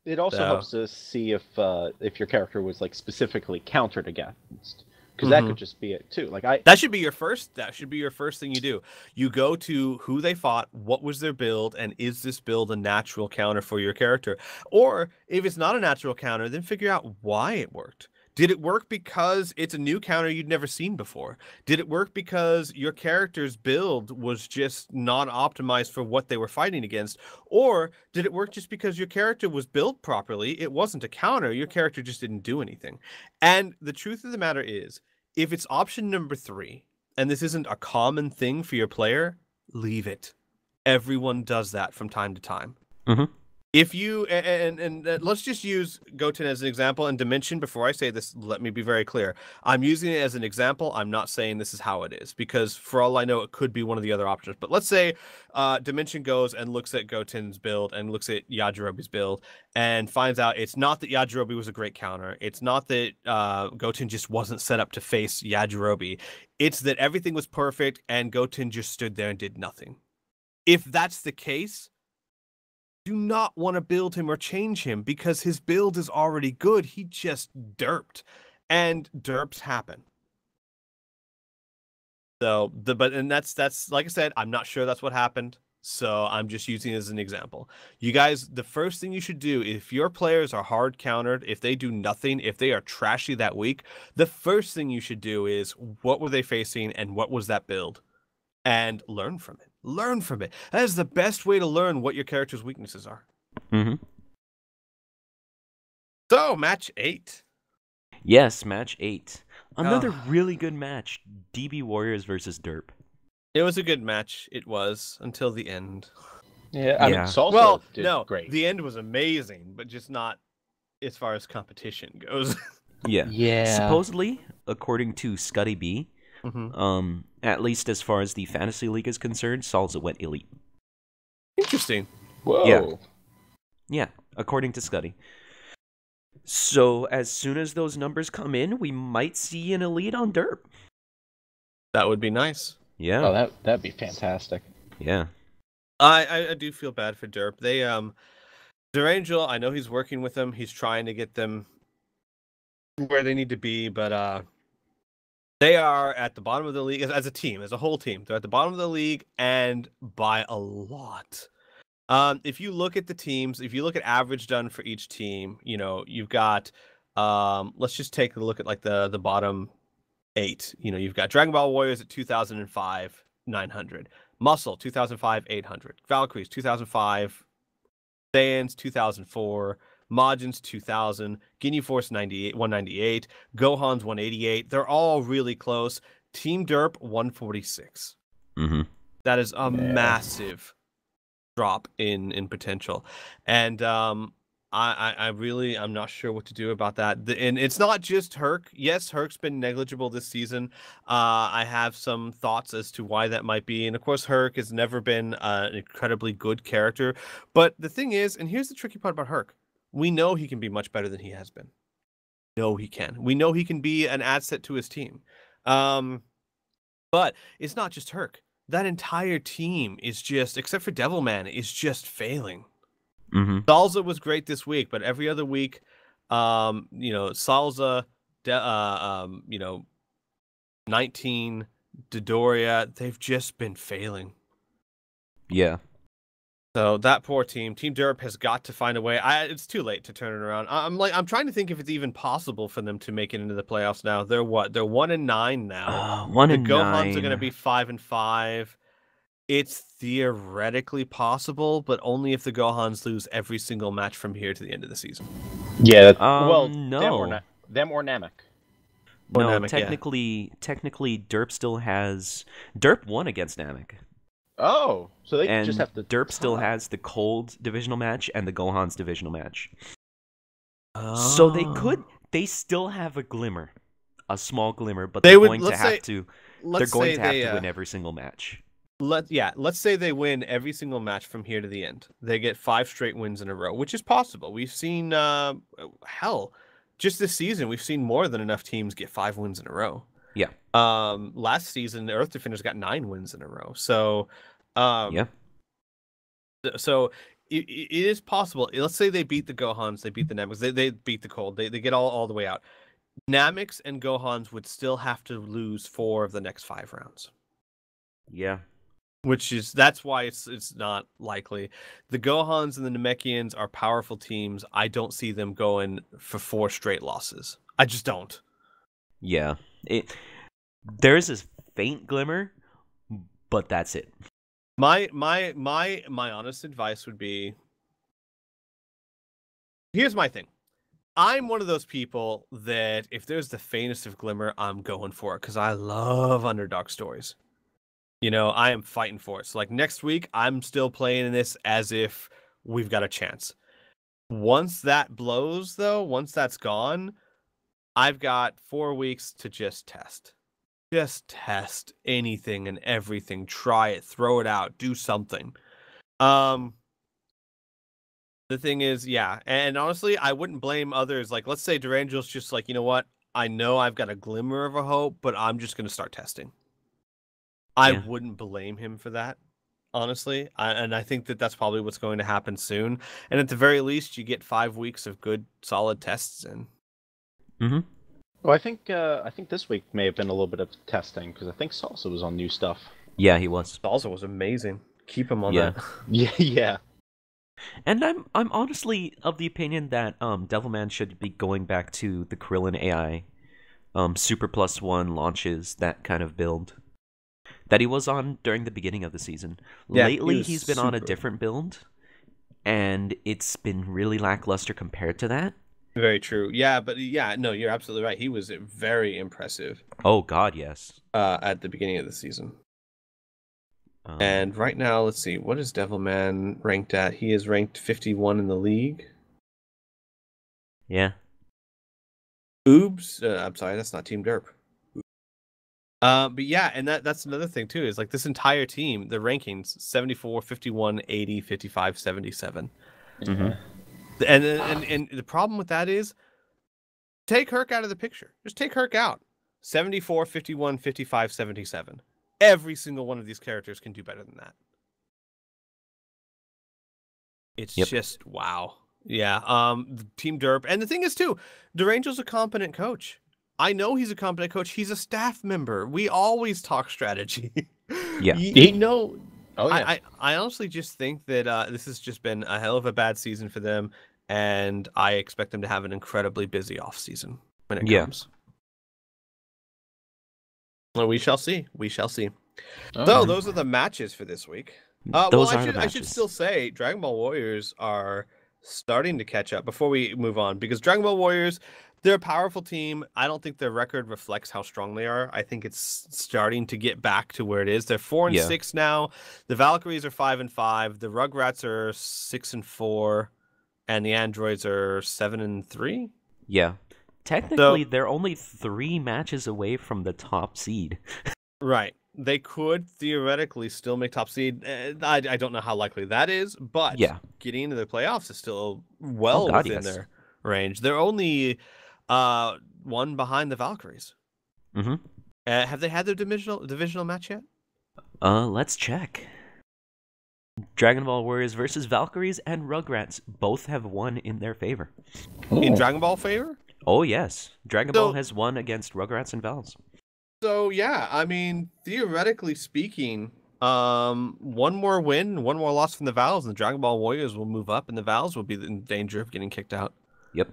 Speaker 2: It also helps to see if your character was like specifically countered against, because that could just be it too. Like
Speaker 3: that should be your first. That should be your first thing you do. You go to who they fought, what was their build, and is this build a natural counter for your character? Or if it's not a natural counter, then figure out why it worked. Did it work because it's a new counter you'd never seen before? Did it work because your character's build was just not optimized for what they were fighting against? Or did it work just because your character was built properly? It wasn't a counter. Your character just didn't do anything. And the truth of the matter is, if it's option number 3, and this isn't a common thing for your player, leave it. Everyone does that from time to time. If you, and let's just use Goten as an example, and Dimension, before I say this, let me be very clear. I'm using it as an example. I'm not saying this is how it is, because for all I know, it could be one of the other options. But let's say Dimension goes and looks at Goten's build and looks at Yajirobe's build and finds out it's not that Yajirobe was a great counter. It's not that Goten just wasn't set up to face Yajirobe. It's that everything was perfect and Goten just stood there and did nothing. If that's the case, do not want to build him or change him, because his build is already good. He just derped, and derps happen. So that's like I said, I'm not sure that's what happened. So I'm just using it as an example. You guys, the first thing you should do, if your players are hard countered, if they do nothing, if they are trashy that week, the first thing you should do is, what were they facing and what was that build? And learn from it. Learn from it. That is the best way to learn what your character's weaknesses are. So, match 8.
Speaker 1: Yes, match 8. Another really good match. DB Warriors versus Derp.
Speaker 3: It was a good match. It was, until the end.
Speaker 2: Yeah, I mean, Salsa did great.
Speaker 3: The end was amazing, but just not as far as competition goes.
Speaker 1: Yeah. Supposedly, according to Scuddy B, at least as far as the Fantasy League is concerned, Salsa went elite.
Speaker 3: Interesting.
Speaker 2: Whoa.
Speaker 1: Yeah, according to Scuddy. So as soon as those numbers come in, we might see an elite on Derp.
Speaker 3: That would be nice.
Speaker 1: Yeah.
Speaker 2: Oh, that'd be fantastic.
Speaker 1: Yeah.
Speaker 3: I do feel bad for Derp. They Durangel, I know he's working with them. He's trying to get them where they need to be, but they are at the bottom of the league as a team, as a whole team. They're at the bottom of the league, and by a lot. If you look at the teams, if you look at average done for each team, you know, you've got, let's just take a look at like the bottom 8. You know, you've got Dragon Ball Warriors at 2005, 900. Muscle, 2005, 800. Valkyries, 2005. Saiyans, 2004. Majins 2000, Ginyu Force 198, Gohan's 188. They're all really close. Team Derp 146. That is a massive drop in potential, and I'm not sure what to do about that. And it's not just Herc. Yes, Herc's been negligible this season. I have some thoughts as to why that might be, and of course, Herc has never been an incredibly good character. But the thing is, and here's the tricky part about Herc. We know he can be much better than he has been. No, he can. We know he can be an asset to his team. But it's not just Herc. That entire team is just, except for Devilman, is just failing. Salsa was great this week, but every other week, Salsa, 19, Dodoria, they've just been failing.
Speaker 1: Yeah.
Speaker 3: So that poor team, Team Derp, has got to find a way. It's too late to turn it around. I'm trying to think if it's even possible for them to make it into the playoffs now. They're what? They're 1-9 now.
Speaker 1: 1-9.
Speaker 3: The Gohans are going to be 5-5. It's theoretically possible, but only if the Gohans lose every single match from here to the end of the season.
Speaker 2: Yeah.
Speaker 1: No.
Speaker 2: Them or Namek.
Speaker 1: No,
Speaker 3: Namek,
Speaker 1: technically, Derp still has. Derp won against Namek.
Speaker 2: Oh, so they
Speaker 1: and
Speaker 2: just have to.
Speaker 1: Derp still has the Cold divisional match and the Gohan's divisional match.
Speaker 3: Oh.
Speaker 1: So they still have a glimmer. a small glimmer, but
Speaker 3: They
Speaker 1: they're
Speaker 3: would-
Speaker 1: going to
Speaker 3: let's
Speaker 1: have
Speaker 3: say-
Speaker 1: to. They're
Speaker 3: Let's
Speaker 1: going
Speaker 3: say
Speaker 1: to have
Speaker 3: they,
Speaker 1: to win every single match.
Speaker 3: let's say they win every single match from here to the end. They get 5 straight wins in a row, which is possible. We've seen hell, just this season we've seen more than enough teams get 5 wins in a row.
Speaker 1: Yeah.
Speaker 3: Last season the Earth Defenders got 9 wins in a row. So
Speaker 1: Yeah.
Speaker 3: so it is possible. Let's say they beat the Gohans, they beat the Nameks, they beat the Cold, they get all the way out. Nameks and Gohans would still have to lose 4 of the next 5 rounds.
Speaker 1: Yeah.
Speaker 3: That's why it's not likely. The Gohans and the Namekians are powerful teams. I don't see them going for 4 straight losses. I just don't.
Speaker 1: Yeah. There is this faint glimmer, but that's it.
Speaker 3: My honest advice would be, here's my thing. I'm one of those people that if there's the faintest of glimmer, I'm going for it because I love underdog stories. You know, I am fighting for it. So like next week, I'm still playing in this as if we've got a chance. Once that blows, though, once that's gone, I've got 4 weeks to just test. Just test anything and everything. Try it, throw it out, do something. The thing is, yeah, and honestly, I wouldn't blame others. Like, let's say Durangel's just like, you know what? I know I've got a glimmer of a hope, but I'm just going to start testing. I wouldn't blame him for that, honestly. And I think that that's probably what's going to happen soon. And at the very least, you get 5 weeks of good, solid tests in.
Speaker 1: Mm-hmm.
Speaker 2: Well, I think this week may have been a little bit of testing because I think Salsa was on new stuff.
Speaker 1: Yeah, he was.
Speaker 3: Salsa was amazing. Keep him on that.
Speaker 2: Yeah.
Speaker 1: And I'm honestly of the opinion that Devilman should be going back to the Krillin AI, Super +1 launches, that kind of build that he was on during the beginning of the season.
Speaker 3: Yeah,
Speaker 1: Lately, he's been on a different build, and it's been really lackluster compared to that.
Speaker 3: Very true. Yeah, but yeah, no, you're absolutely right. He was very impressive.
Speaker 1: Oh God, yes.
Speaker 3: At the beginning of the season. And right now, let's see, what is Devilman ranked at? He is ranked 51 in the league.
Speaker 1: Yeah.
Speaker 3: Oops. I'm sorry, that's not Team Derp. But yeah, and that's another thing too, is like this entire team, the rankings, 74, 51, 80, 55, 77.
Speaker 1: Mm-hmm.
Speaker 3: And the problem with that is, take Herc out of the picture. Just take Herc out. 74, 51, 55, 77. Every single one of these characters can do better than that. It's just wow. Yeah. Team Derp. And the thing is too, Durangel's a competent coach. I know he's a competent coach. He's a staff member. We always talk strategy.
Speaker 1: Yeah.
Speaker 3: You know,
Speaker 2: Oh, yeah.
Speaker 3: I honestly just think that this has just been a hell of a bad season for them, and I expect them to have an incredibly busy off season when it comes. Well, we shall see. We shall see.
Speaker 2: Oh,
Speaker 3: So
Speaker 2: yeah.
Speaker 3: those are the matches for this week.
Speaker 1: Those are the
Speaker 3: I should
Speaker 1: matches.
Speaker 3: still say Dragon Ball Warriors are starting to catch up before we move on, because Dragon Ball Warriors, they're a powerful team. I don't think their record reflects how strong they are. I think it's starting to get back to where it is. They're 4-6 now. The Valkyries are 5-5. The Rugrats are 6-4, and the Androids are 7-3.
Speaker 1: Yeah. Technically, they're only 3 matches away from the top seed.
Speaker 3: Right. They could theoretically still make top seed. I don't know how likely that is, but getting into the playoffs is still within their range. They're only 1 behind the Valkyries.
Speaker 1: Mm-hmm.
Speaker 3: Have they had their divisional match yet?
Speaker 1: Let's check. Dragon Ball Warriors versus Valkyries and Rugrats both have won in their favor.
Speaker 3: In Dragon Ball favor?
Speaker 1: Oh, yes. Dragon Ball has won against Rugrats and Vals.
Speaker 3: So, yeah, I mean, theoretically speaking, 1 more win, 1 more loss from the Vals, and the Dragon Ball Warriors will move up, and the Vals will be in danger of getting kicked out.
Speaker 1: Yep.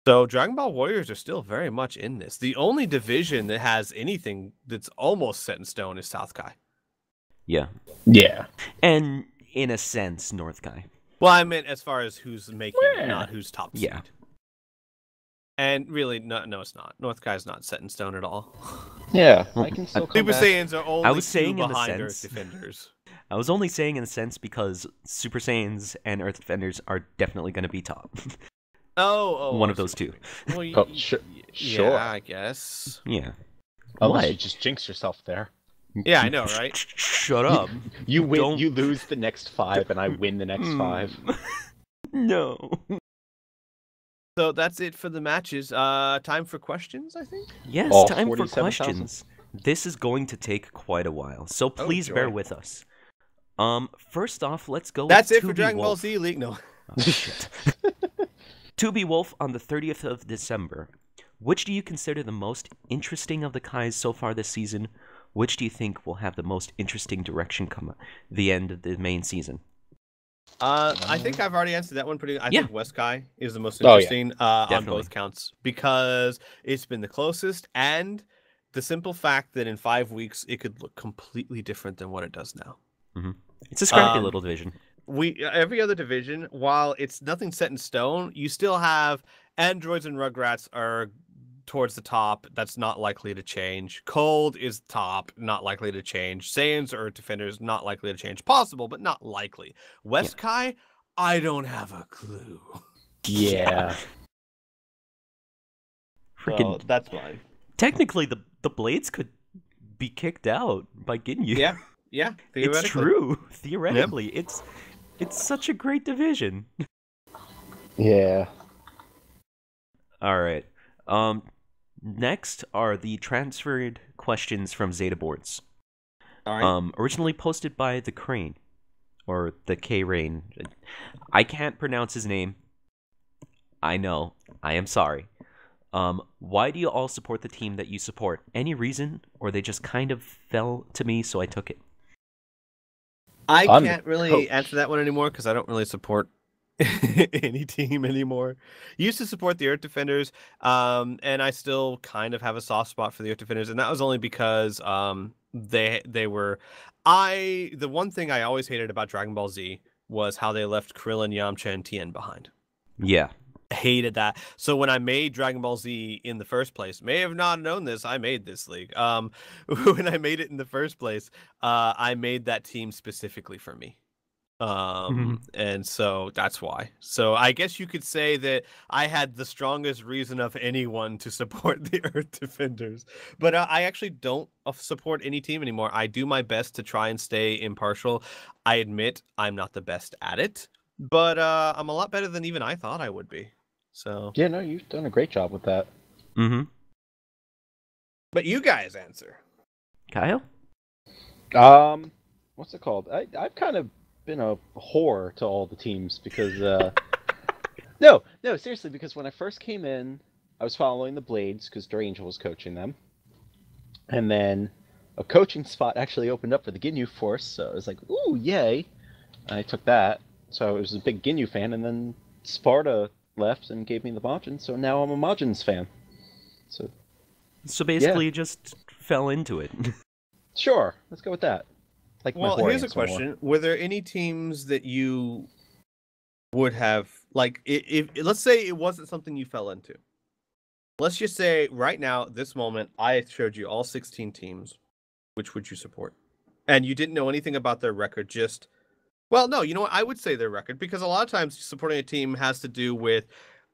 Speaker 3: So, Dragon Ball Warriors are still very much in this. The only division that has anything that's almost set in stone is South Kai.
Speaker 1: Yeah.
Speaker 2: Yeah.
Speaker 1: And, in a sense, North Kai.
Speaker 3: Well, I meant as far as who's making it, not who's top seed.
Speaker 1: Yeah.
Speaker 3: And really, no, it's not. North Kai's not set in stone at all.
Speaker 2: Yeah, I can still come
Speaker 3: Super
Speaker 2: back.
Speaker 3: Saiyans are only
Speaker 1: I was saying in a
Speaker 3: behind Earth
Speaker 1: sense.
Speaker 3: Defenders.
Speaker 1: I was only saying in a sense because Super Saiyans and Earth Defenders are definitely going to be top. One
Speaker 3: I
Speaker 1: of
Speaker 3: see
Speaker 1: those
Speaker 3: what
Speaker 1: two.
Speaker 3: you mean. Well,
Speaker 2: Oh, sure.
Speaker 3: yeah, I guess.
Speaker 1: Yeah.
Speaker 2: Unless
Speaker 1: What?
Speaker 2: you just jinx yourself there.
Speaker 3: Yeah, I know, right?
Speaker 1: Shut up.
Speaker 2: You win.
Speaker 1: Don't-
Speaker 2: You lose the next 5, and I win the next 5.
Speaker 1: No.
Speaker 3: So that's it for the matches. Time for questions, I think.
Speaker 1: Yes,
Speaker 2: All
Speaker 1: time for
Speaker 2: 47,000.
Speaker 1: questions. This is going to take quite a while, so please bear
Speaker 3: joy.
Speaker 1: with us. First off, let's go
Speaker 3: That's
Speaker 1: with
Speaker 3: it for
Speaker 1: 2B
Speaker 3: Dragon Ball
Speaker 1: Wolf.
Speaker 3: Z League. No.
Speaker 1: Oh, shit. 2B Wolf on the 30th of December. Which do you consider the most interesting of the Kais so far this season? Which do you think will have the most interesting direction come the end of the main season?
Speaker 3: I think I've already answered that one pretty. I
Speaker 1: Yeah.
Speaker 3: think West Kai is the most
Speaker 2: Oh, yeah.
Speaker 3: interesting on
Speaker 1: Definitely.
Speaker 3: both counts because it's been the closest, and the simple fact that in 5 weeks it could look completely different than what it does now.
Speaker 1: It's a scrappy little division.
Speaker 3: Every other division, while it's nothing set in stone, you still have androids and Rugrats are towards the top. That's not likely to change. Cold is top, not likely to change. Saiyans or Earth Defenders, not likely to change. Possible, but not likely. West Kai, I don't have a clue.
Speaker 2: Yeah.
Speaker 1: Freaking.
Speaker 3: That's mine.
Speaker 1: Technically, the Blades could be kicked out by Ginyu.
Speaker 3: Yeah.
Speaker 1: It's true. Theoretically, it's such a great division.
Speaker 2: Yeah.
Speaker 1: All right. Next are the transferred questions from Zeta boards.
Speaker 3: All right.
Speaker 1: Originally posted by the Crane, or the K-Rain. I can't pronounce his name. I know. I am sorry. Why do you all support the team that you support? Any reason, or they just kind of fell to me, so I took it?
Speaker 3: I
Speaker 2: I'm
Speaker 3: can't
Speaker 2: the
Speaker 3: really
Speaker 2: coach.
Speaker 3: answer that one anymore because I don't really support any team anymore. Used to support the Earth Defenders, and I still kind of have a soft spot for the Earth Defenders, and that was only because they were. The one thing I always hated about Dragon Ball Z was how they left Krillin, Yamcha, and Tien behind.
Speaker 1: Yeah.
Speaker 3: Hated that. So when I made Dragon Ball Z in the first place, may have not known this, I made this league. When I made it in the first place, I made that team specifically for me. And so that's why. So I guess you could say that I had the strongest reason of anyone to support the Earth Defenders. But I actually don't support any team anymore. I do my best to try and stay impartial. I admit I'm not the best at it, but I'm a lot better than even I thought I would be. So
Speaker 2: Yeah, no, you've done a great job with that.
Speaker 3: But you guys answer.
Speaker 1: Kyle?
Speaker 2: What's it called? I've kind of been a whore to all the teams because no, seriously, because when I first came in, I was following the Blades because Derangel was coaching them. And then a coaching spot actually opened up for the Ginyu Force, so I was like, ooh, yay. And I took that. So I was a big Ginyu fan, and then Sparta left and gave me the Majin, so now I'm a Majin's fan.
Speaker 1: So basically, you just fell into it.
Speaker 2: Sure, let's go with that. Like
Speaker 3: Well,
Speaker 2: my
Speaker 3: here's a question. Were there any teams that you would have, like, if let's say it wasn't something you fell into. Let's just say right now, this moment, I showed you all 16 teams. Which would you support? And you didn't know anything about their record, just... Well, no, you know what? I would say their record, because a lot of times supporting a team has to do with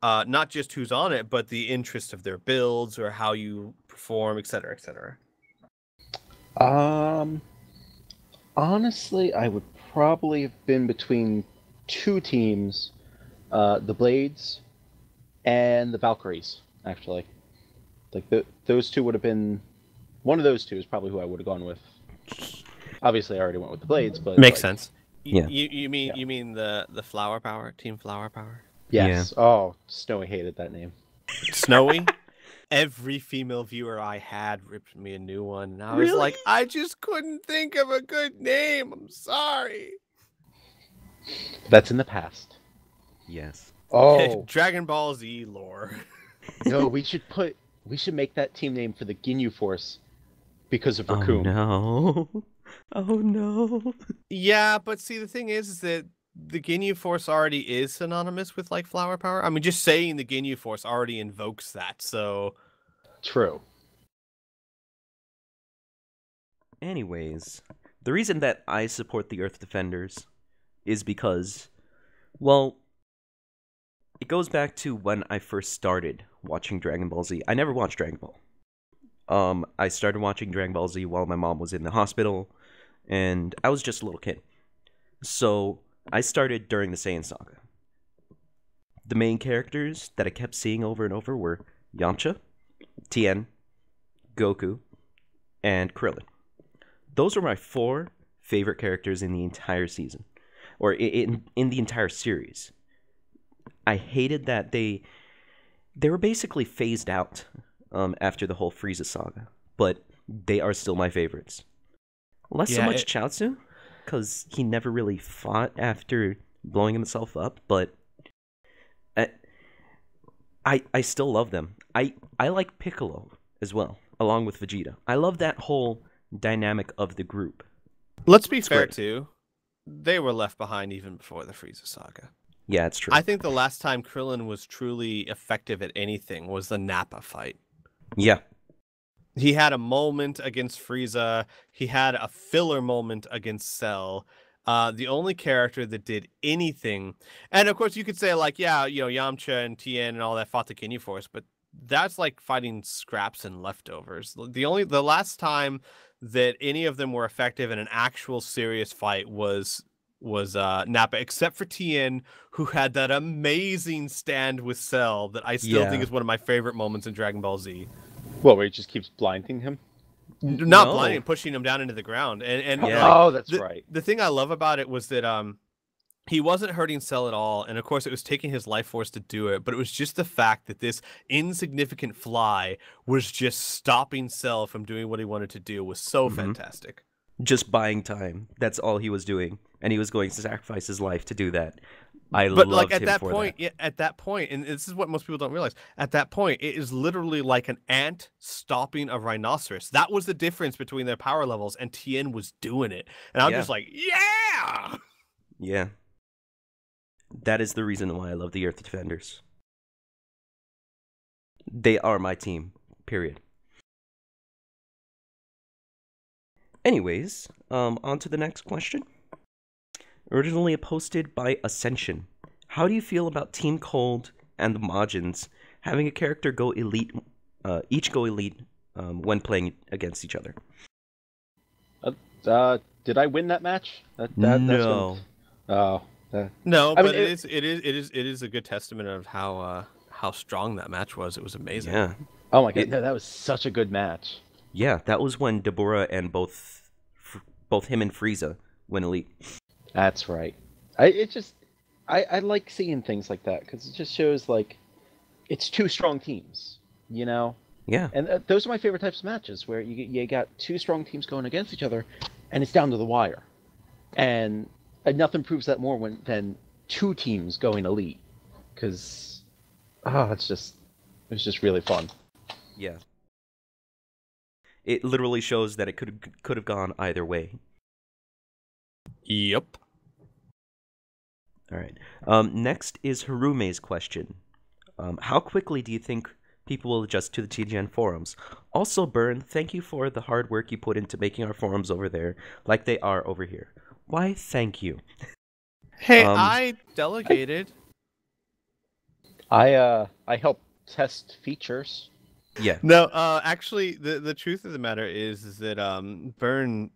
Speaker 3: not just who's on it, but the interest of their builds or how you perform, etc., etc.
Speaker 2: Honestly, I would probably have been between two teams, the Blades and the Valkyries, actually. Like, those two would have been... One of those two is probably who I would have gone with. Obviously, I already went with the Blades, but...
Speaker 3: Makes sense.
Speaker 1: Yeah.
Speaker 3: You mean the Flower Power? Team Flower Power?
Speaker 2: Yes. Yeah. Oh, Snowy hated that name.
Speaker 3: Snowy? Every female viewer I had ripped me a new one. And I was like, I just couldn't think of a good name. I'm sorry.
Speaker 2: That's in the past.
Speaker 1: Yes.
Speaker 2: Oh.
Speaker 3: Dragon Ball Z lore.
Speaker 2: No, we should make that team name for the Ginyu Force because of Raccoon.
Speaker 1: Oh no. Oh no.
Speaker 3: Yeah, but see, the thing is that the Ginyu Force already is synonymous with, like, Flower Power. I mean, just saying the Ginyu Force already invokes that, so...
Speaker 2: True.
Speaker 1: Anyways, the reason that I support the Earth Defenders is because, well, it goes back to when I first started watching Dragon Ball Z. I never watched Dragon Ball. I started watching Dragon Ball Z while my mom was in the hospital, and I was just a little kid. So I started during the Saiyan saga. The main characters that I kept seeing over and over were Yamcha, Tien, Goku, and Krillin. Those were my 4 favorite characters in the entire season, or in the entire series. I hated that they were basically phased out after the whole Frieza saga, but they are still my favorites. Less so much Chaozu, because he never really fought after blowing himself up, but I still love them. I like Piccolo as well, along with Vegeta. I love that whole dynamic of the group.
Speaker 3: Let's be fair, too. They were left behind even before the Frieza saga.
Speaker 1: Yeah, it's true.
Speaker 3: I think the last time Krillin was truly effective at anything was the Nappa fight.
Speaker 1: Yeah.
Speaker 3: He had a moment against Frieza. He had a filler moment against Cell. The only character that did anything, and of course you could say like, yeah, you know, Yamcha and Tien and all that fought the Ginyu Force, but that's like fighting scraps and leftovers. The last time that any of them were effective in an actual serious fight was Nappa, except for Tien, who had that amazing stand with Cell that I still think is one of my favorite moments in Dragon Ball Z.
Speaker 2: Well, where he just keeps blinding him?
Speaker 3: Not blinding, pushing him down into the ground. And
Speaker 2: oh, that's right.
Speaker 3: The thing I love about it was that he wasn't hurting Cell at all, and of course it was taking his life force to do it, but it was just the fact that this insignificant fly was just stopping Cell from doing what he wanted to do was so fantastic.
Speaker 1: Just buying time. That's all he was doing, and he was going to sacrifice his life to do that. But like
Speaker 3: at that point, and this is what most people don't realize, at that point, it is literally like an ant stopping a rhinoceros. That was the difference between their power levels, and Tien was doing it. And I'm just like, yeah!
Speaker 1: Yeah. That is the reason why I love the Earth Defenders. They are my team, period. Anyways, on to the next question. Originally posted by Ascension. How do you feel about Team Cold and the Majins having a character go elite, each go elite when playing against each other?
Speaker 2: Did I win that match?
Speaker 1: No.
Speaker 3: No, but it is a good testament of how strong that match was. It was amazing.
Speaker 1: Yeah.
Speaker 2: Oh my god, that was such a good match.
Speaker 1: Yeah, that was when Deborah and both him and Frieza went elite.
Speaker 2: That's right. I like seeing things like that because it just shows like it's 2 strong teams, you know.
Speaker 1: Yeah.
Speaker 2: And those are my favorite types of matches where you got 2 strong teams going against each other, and it's down to the wire. And nothing proves that more than 2 teams going elite, because it's just really fun.
Speaker 1: Yeah. It literally shows that it could have gone either way.
Speaker 3: Yep.
Speaker 1: All right. Next is Harume's question. How quickly do you think people will adjust to the TGN forums? Also, Byrne, thank you for the hard work you put into making our forums over there like they are over here. Why, thank you.
Speaker 3: Hey, I delegated.
Speaker 2: I helped test features.
Speaker 1: Yeah.
Speaker 3: No, actually, the truth of the matter is that Byrne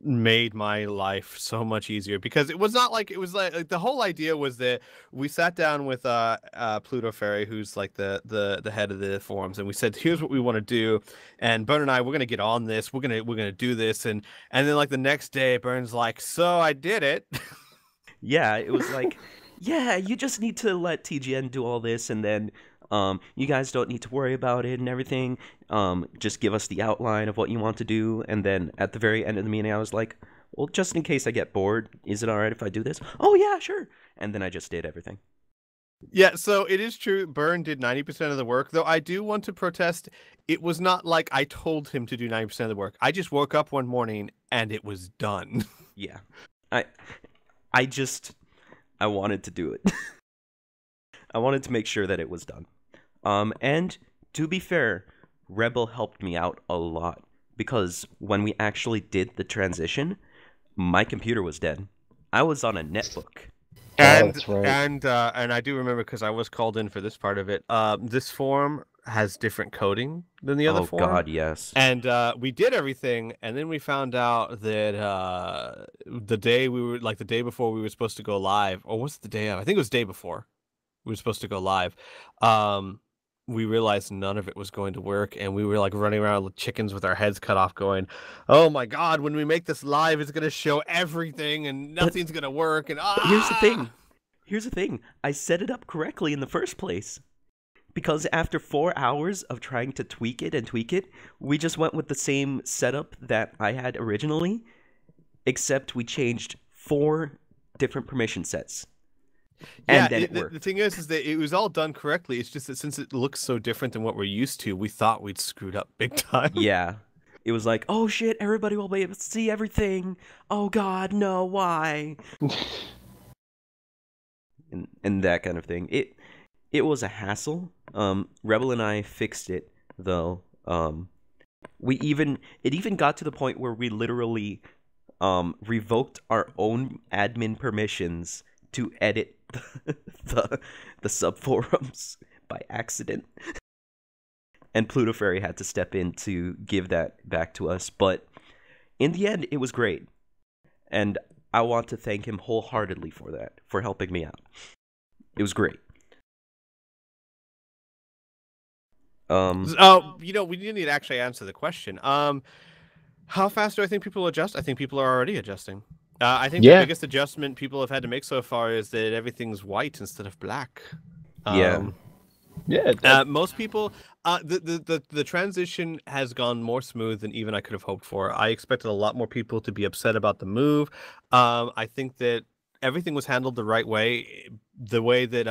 Speaker 3: made my life so much easier, because it was not like it was like the whole idea was that we sat down with Pluto Fairy, who's like the head of the forums, and we said, here's what we want to do, and Byrne and I, we're gonna get on this, we're gonna do this, and then like the next day Byrne's like, so I did it.
Speaker 1: Yeah, it was like, yeah, you just need to let TGN do all this, and then you guys don't need to worry about it and everything. Just give us the outline of what you want to do. And then at the very end of the meeting, I was like, well, just in case I get bored, is it all right if I do this? Oh, yeah, sure. And then I just did everything.
Speaker 3: Yeah, so it is true. Byrne did 90% of the work, though I do want to protest. It was not like I told him to do 90% of the work. I just woke up one morning and it was done.
Speaker 1: Yeah. I wanted to do it. I wanted to make sure that it was done. And to be fair, Rebel helped me out a lot, because when we actually did the transition, my computer was dead. I was on a netbook.
Speaker 3: And
Speaker 2: that's right.
Speaker 3: and I do remember because I was called in for this part of it. This forum has different coding than the other
Speaker 1: Oh
Speaker 3: forum,
Speaker 1: God, yes.
Speaker 3: and we did everything, and then we found out that the day we were like the day before we were supposed to go live, or was it the day of? I think it was the day before we were supposed to go live. We realized none of it was going to work, and we were like running around with chickens with our heads cut off, going, "Oh my God! When we make this live, it's gonna show everything, and
Speaker 1: But
Speaker 3: nothing's gonna work." And
Speaker 1: but here's the thing. Here's the thing. I set it up correctly in the first place. Because after 4 hours of trying to tweak it, we just went with the same setup that I had originally, except we changed 4 different permission sets. And then it worked.
Speaker 3: The thing is that it was all done correctly. It's just that since it looks so different than what we're used to, we thought we'd screwed up big time.
Speaker 1: Yeah. It was like, oh shit, everybody will be able to see everything. Oh God, no, why? and that kind of thing. It was a hassle. Rebel and I fixed it though. It even got to the point where we literally revoked our own admin permissions to edit the subforums by accident. And Pluto Fairy had to step in to give that back to us. But in the end, it was great. And I want to thank him wholeheartedly for that, for helping me out. It was great.
Speaker 3: We didn't need to actually answer the question. How fast do I think people adjust? I think people are already adjusting. I think the biggest adjustment people have had to make so far is that everything's white instead of black. Most people, the transition has gone more smooth than even I could have hoped for. I expected a lot more people to be upset about the move. I think that everything was handled the right way. The way that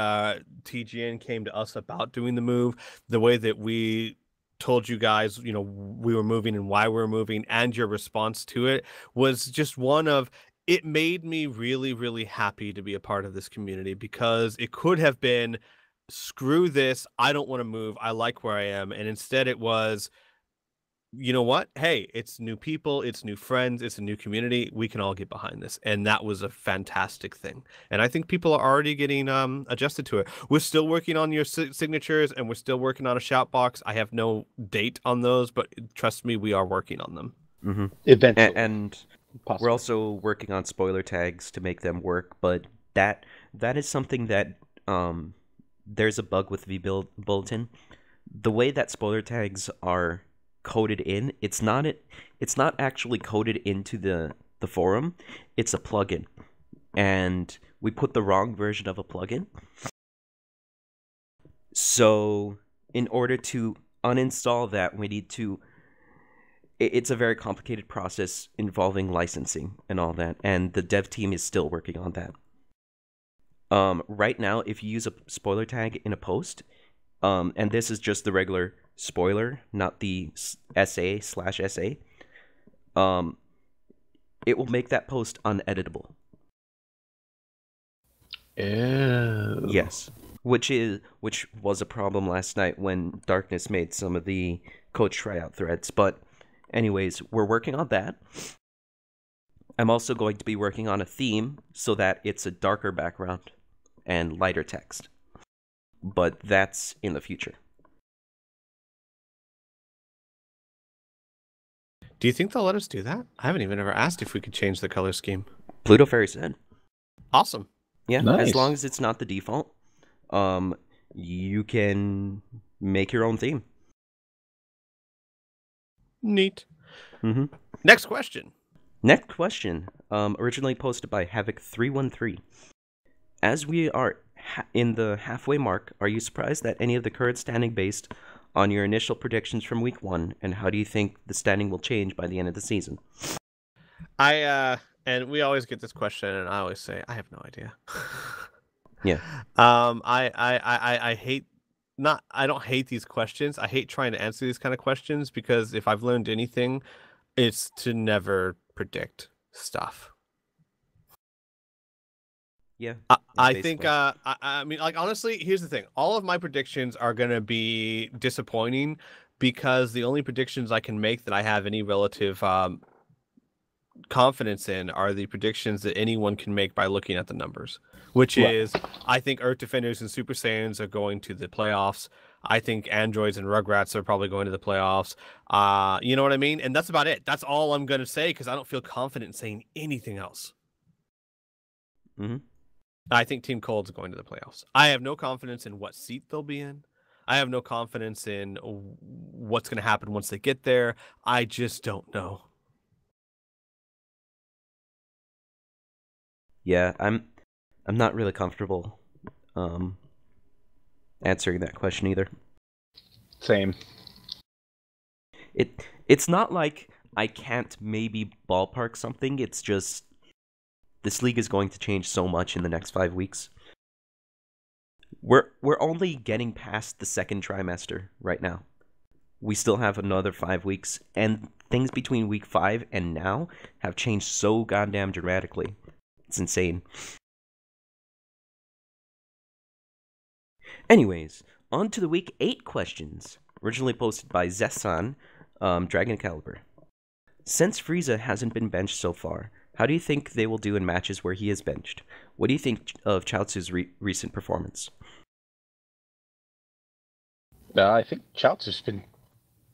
Speaker 3: TGN came to us about doing the move, the way that we told you guys, we were moving and why we were moving, and your response to it was just one of, it made me really, really happy to be a part of this community, because it could have been, screw this, I don't want to move, I like where I am. And instead it was, you know what? Hey, it's new people, it's new friends, it's a new community. We can all get behind this. And that was a fantastic thing. And I think people are already getting adjusted to it. We're still working on your signatures, and we're still working on a shout box. I have no date on those, but trust me, we are working on them.
Speaker 1: Mm-hmm.
Speaker 2: Eventually.
Speaker 1: And we're also working on spoiler tags to make them work. But that is something that there's a bug with vBulletin. The way that spoiler tags are coded in, it's not actually coded into the forum. It's a plugin, and we put the wrong version of a plugin. So in order to uninstall that, we need to, it's a very complicated process involving licensing and all that, and the dev team is still working on that. Right now, if you use a spoiler tag in a post, and this is just the regular spoiler, not the SA/SA, it will make that post uneditable.
Speaker 2: Ew.
Speaker 1: Yes, which was a problem last night when Darkness made some of the coach tryout threads. But anyways, we're working on that. I'm also going to be working on a theme so that it's a darker background and lighter text. But that's in the future.
Speaker 3: Do you think they'll let us do that? I haven't even ever asked if we could change the color scheme.
Speaker 1: Pluto Fairy said.
Speaker 3: Awesome.
Speaker 1: Yeah,
Speaker 2: nice.
Speaker 1: As long as it's not the default, you can make your own theme.
Speaker 3: Neat.
Speaker 1: Mm-hmm.
Speaker 3: Next question.
Speaker 1: Originally posted by Havoc313. As we are in the halfway mark, are you surprised that any of the current standing based on your initial predictions from week 1, and how do you think the standing will change by the end of the season?
Speaker 3: And we always get this question, and I always say, I have no idea.
Speaker 1: Yeah.
Speaker 3: I hate, I don't hate these questions. I hate trying to answer these kind of questions, because if I've learned anything, it's to never predict stuff.
Speaker 1: Yeah.
Speaker 3: I think, I mean, like, honestly, here's the thing. All of my predictions are going to be disappointing, because the only predictions I can make that I have any relative confidence in are the predictions that anyone can make by looking at the numbers. which is I think Earth Defenders and Super Saiyans are going to the playoffs. I think Androids and Rugrats are probably going to the playoffs. You know what I mean? And that's about it. That's all I'm going to say because I don't feel confident in saying anything else.
Speaker 1: Mm-hmm.
Speaker 3: I think Team Cold's going to the playoffs. I have no confidence in what seat they'll be in. I have no confidence in what's going to happen once they get there. I just don't know.
Speaker 1: Yeah, I'm not really comfortable answering that question either.
Speaker 2: Same.
Speaker 1: It's not like I can't maybe ballpark something. It's just this league is going to change so much in the next 5 weeks. We're only getting past the second trimester right now. We still have another 5 weeks, and things between week 5 and now have changed so goddamn dramatically. It's insane. Anyways, on to the week 8 questions, originally posted by Zessan, Dragon Caliber. Since Frieza hasn't been benched so far, how do you think they will do in matches where he is benched? What do you think of Chaozu's recent performance?
Speaker 2: I think Chaozu's been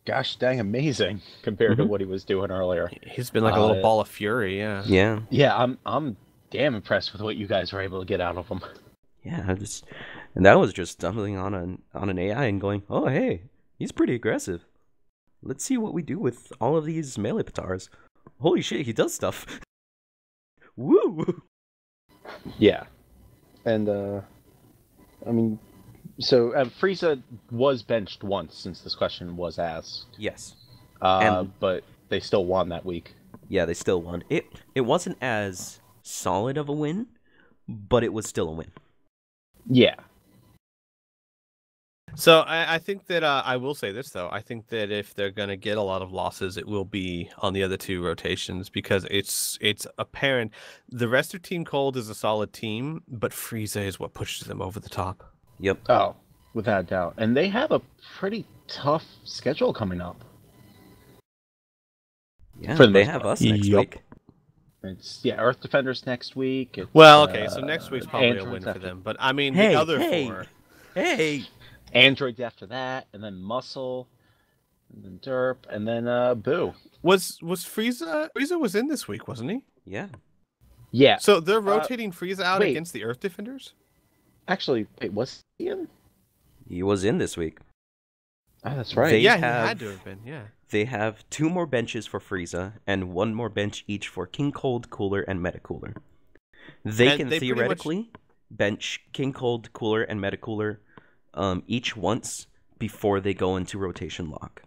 Speaker 2: gosh dang amazing compared to what he was doing earlier.
Speaker 3: He's been like a little ball of fury, yeah.
Speaker 1: Yeah.
Speaker 2: Yeah, I'm damn impressed with what you guys were able to get out of him.
Speaker 1: Yeah, and that was just stumbling on an AI and going, oh hey, he's pretty aggressive. Let's see what we do with all of these melee patars. Holy shit, he does stuff. Woo!
Speaker 2: Yeah, and I mean, so Frieza was benched once since this question was asked.
Speaker 1: Yes,
Speaker 2: but they still won that week.
Speaker 1: Yeah, they still won. It wasn't as solid of a win, but it was still a win.
Speaker 2: Yeah.
Speaker 3: So I think that I will say this, though. I think that if they're going to get a lot of losses, it will be on the other two rotations because it's apparent the rest of Team Cold is a solid team, but Frieza is what pushes them over the top.
Speaker 1: Yep.
Speaker 2: Oh, without a doubt. And they have a pretty tough schedule coming up.
Speaker 1: Yeah, they have us next week.
Speaker 2: It's Earth Defenders next week. It's,
Speaker 3: well, okay, so next week's probably a
Speaker 2: Androids
Speaker 3: win for them. But I mean,
Speaker 1: hey,
Speaker 3: the other
Speaker 1: hey,
Speaker 3: four.
Speaker 1: Hey!
Speaker 2: Androids after that, and then Muscle, and then Derp, and then Boo.
Speaker 3: Was Frieza? Frieza was in this week, wasn't he?
Speaker 1: Yeah.
Speaker 2: Yeah.
Speaker 3: So they're rotating Frieza out
Speaker 2: wait.
Speaker 3: against the Earth Defenders?
Speaker 2: Actually, wait, was he in?
Speaker 1: He was in this week.
Speaker 2: Oh, that's right.
Speaker 1: They
Speaker 3: he had to have been, yeah.
Speaker 1: They have 2 more benches for Frieza, and 1 more bench each for King Cold, Cooler, and Metacooler. They can theoretically bench King Cold, Cooler, and Metacooler each once before they go into rotation lock.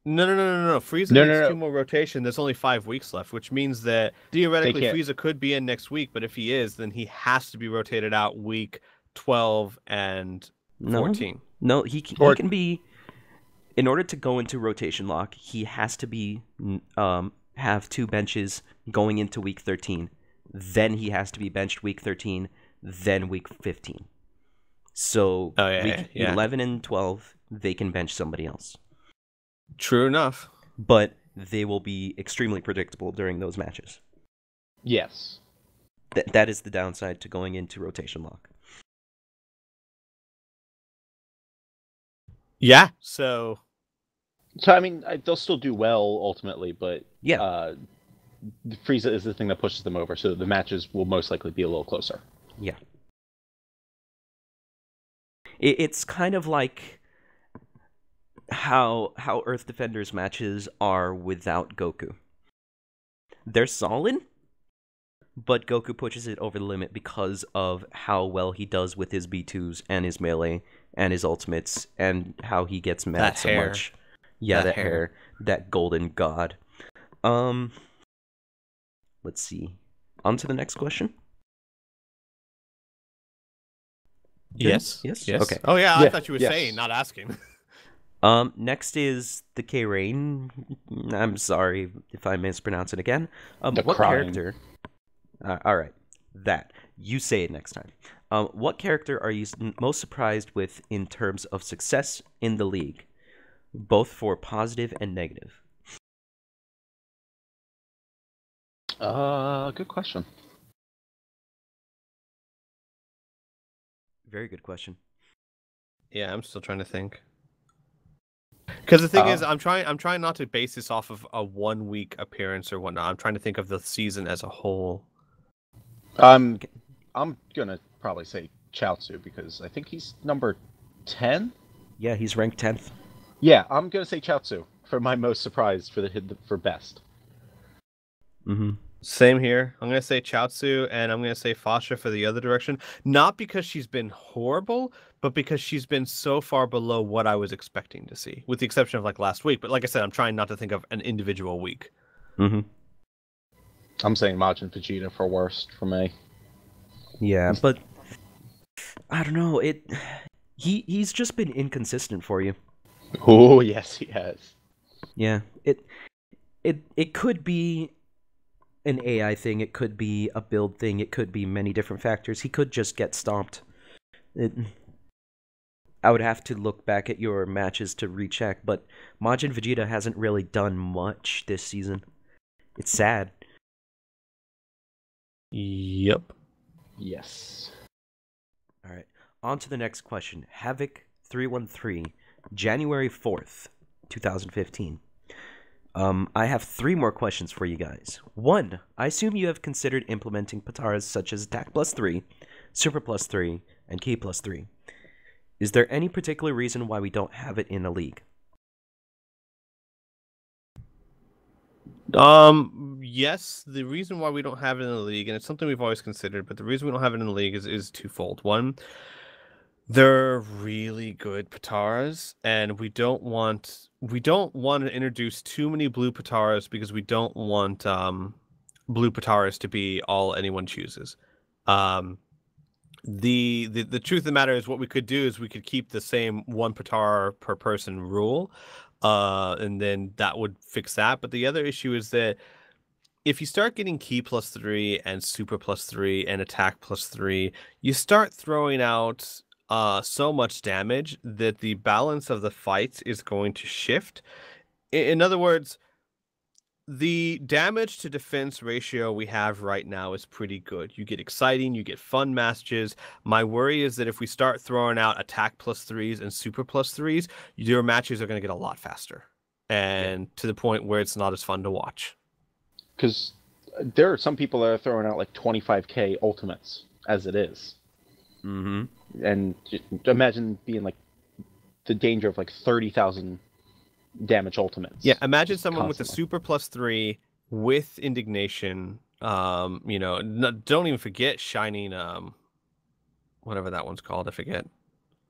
Speaker 3: No. Frieza needs 2 more rotation. There's only 5 weeks left, which means that theoretically Frieza could be in next week, but if he is, then he has to be rotated out week 12 and 14.
Speaker 1: No, he can be. In order to go into rotation lock, he has to be have 2 benches going into week 13. Then he has to be benched week 13, then week 15. So week 11 and 12, they can bench somebody else.
Speaker 3: True enough.
Speaker 1: But they will be extremely predictable during those matches.
Speaker 2: Yes.
Speaker 1: That is the downside to going into rotation lock.
Speaker 3: Yeah, so
Speaker 2: I mean, they'll still do well ultimately, but
Speaker 1: yeah,
Speaker 2: Frieza is the thing that pushes them over, so the matches will most likely be a little closer.
Speaker 1: Yeah. It's kind of like how Earth Defenders matches are without Goku. They're solid, but Goku pushes it over the limit because of how well he does with his B2s and his melee and his ultimates and how he gets mad so much. Yeah, that hair. That golden god. Let's see. On to the next question.
Speaker 3: Yes.
Speaker 1: Okay.
Speaker 3: Oh yeah, I thought you were saying, not asking.
Speaker 1: Next is the K-Rain. I'm sorry if I mispronounce it again. What
Speaker 2: crying.
Speaker 1: character? All right, that you say it next time. What character are you most surprised with in terms of success in the league, both for positive and negative?
Speaker 2: Good question.
Speaker 1: Very good question.
Speaker 3: Yeah, I'm still trying to think. Because the thing is, I'm trying not to base this off of a 1 week appearance or whatnot. I'm trying to think of the season as a whole.
Speaker 2: I'm gonna probably say Chaozu because I think he's number 10.
Speaker 1: Yeah, he's ranked 10th.
Speaker 2: Yeah, I'm gonna say Chaozu for my most surprised for best.
Speaker 1: Mm-hmm.
Speaker 3: Same here. I'm gonna say Chaozu, and I'm gonna say Fasha for the other direction. Not because she's been horrible, but because she's been so far below what I was expecting to see, with the exception of like last week. But like I said, I'm trying not to think of an individual week.
Speaker 1: Mm-hmm.
Speaker 2: I'm saying Majin Vegeta for worst for me.
Speaker 1: Yeah, but I don't know. He's just been inconsistent for you.
Speaker 2: Oh yes, he has.
Speaker 1: Yeah, it could be an AI thing. It could be a build thing. It could be many different factors. He could just get stomped. I would have to look back at your matches to recheck, but Majin Vegeta hasn't really done much this season. It's sad.
Speaker 3: Yep.
Speaker 2: Yes.
Speaker 1: All right. On to the next question. Havoc313, January 4th, 2015. I have 3 more questions for you guys. 1, I assume you have considered implementing Pataras such as Attack plus 3, Super plus 3, and Ki plus 3. Is there any particular reason why we don't have it in a league?
Speaker 3: Yes, the reason why we don't have it in the league, and it's something we've always considered, but the reason we don't have it in the league is twofold. One, they're really good Pataras, and we don't want to introduce too many blue Pataras because we don't want blue Pataras to be all anyone chooses. The truth of the matter is what we could do is we could keep the same 1 Patara per person rule, and then that would fix that. But the other issue is that if you start getting Ki plus 3 and Super plus 3 and Attack plus 3, you start throwing out so much damage that the balance of the fights is going to shift. In other words, the damage to defense ratio we have right now is pretty good. You get exciting, you get fun matches. My worry is that if we start throwing out Attack plus 3s and Super plus 3s, your matches are going to get a lot faster, and to the point where it's not as fun to watch.
Speaker 2: Because there are some people that are throwing out like 25k ultimates as it is.
Speaker 1: Mm-hmm.
Speaker 2: And just imagine being like the danger of like 30,000 damage ultimates.
Speaker 3: Yeah, imagine someone with a
Speaker 2: constantly.
Speaker 3: Super plus 3 with indignation. Don't even forget shining. Whatever that one's called, I forget.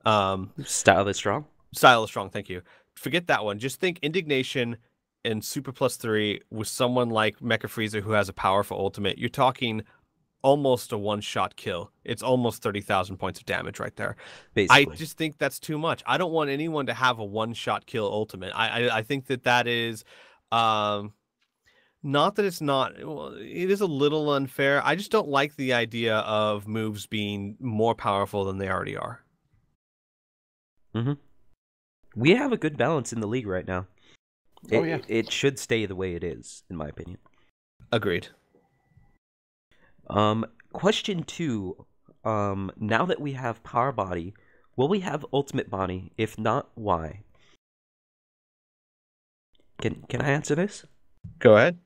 Speaker 1: Style is strong.
Speaker 3: Style is strong. Thank you. Forget that one. Just think indignation and Super plus 3 with someone like Mecha Frieza who has a powerful ultimate. You're talking almost a one-shot kill. It's almost 30,000 points of damage right there.
Speaker 1: Basically.
Speaker 3: I just think that's too much. I don't want anyone to have a one-shot kill ultimate. I think that is not that it's not, well, it is a little unfair. I just don't like the idea of moves being more powerful than they already are.
Speaker 1: Mm-hmm. We have a good balance in the league right now. It should stay the way it is, in my opinion.
Speaker 3: Agreed.
Speaker 1: Question 2. Now that we have Power Body, will we have Ultimate Body? If not, why? Can I answer this?
Speaker 3: Go ahead.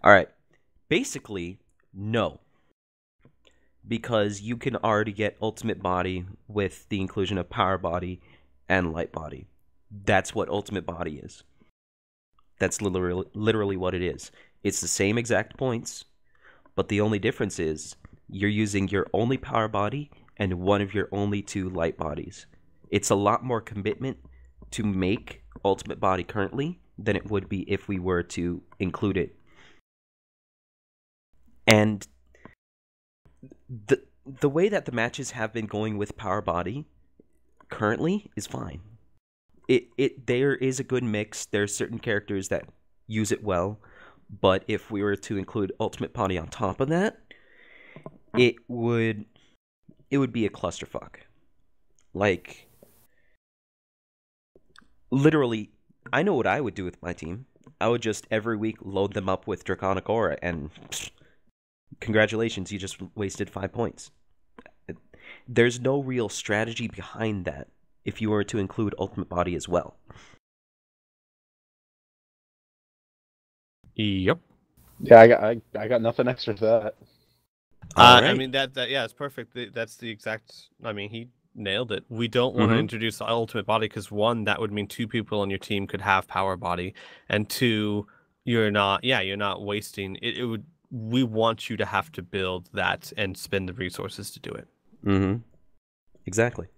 Speaker 1: All right. Basically, no. Because you can already get Ultimate Body with the inclusion of Power Body and Light Body. That's what Ultimate Body is. That's literally what it is. It's the same exact points, but the only difference is you're using your only Power Body and one of your only 2 Light Bodies. It's a lot more commitment to make Ultimate Body currently than it would be if we were to include it. And the way that the matches have been going with Power Body currently is fine. There is a good mix. There are certain characters that use it well, but if we were to include Ultimate Body on top of that, it would be a clusterfuck. Like, literally, I know what I would do with my team. I would just every week load them up with Draconic Aura, and congratulations, you just wasted 5 points. there's no real strategy behind that if you were to include Ultimate Body as well.
Speaker 3: Yep.
Speaker 2: Yeah, I got nothing extra to that.
Speaker 1: All right.
Speaker 3: I mean that yeah, it's perfect. That's the exact. I mean, he nailed it. We don't want to introduce the Ultimate Body because one, that would mean two people on your team could have Power Body, and two, you're not wasting it. It would. We want you to have to build that and spend the resources to do it.
Speaker 1: Mm-hmm. Exactly.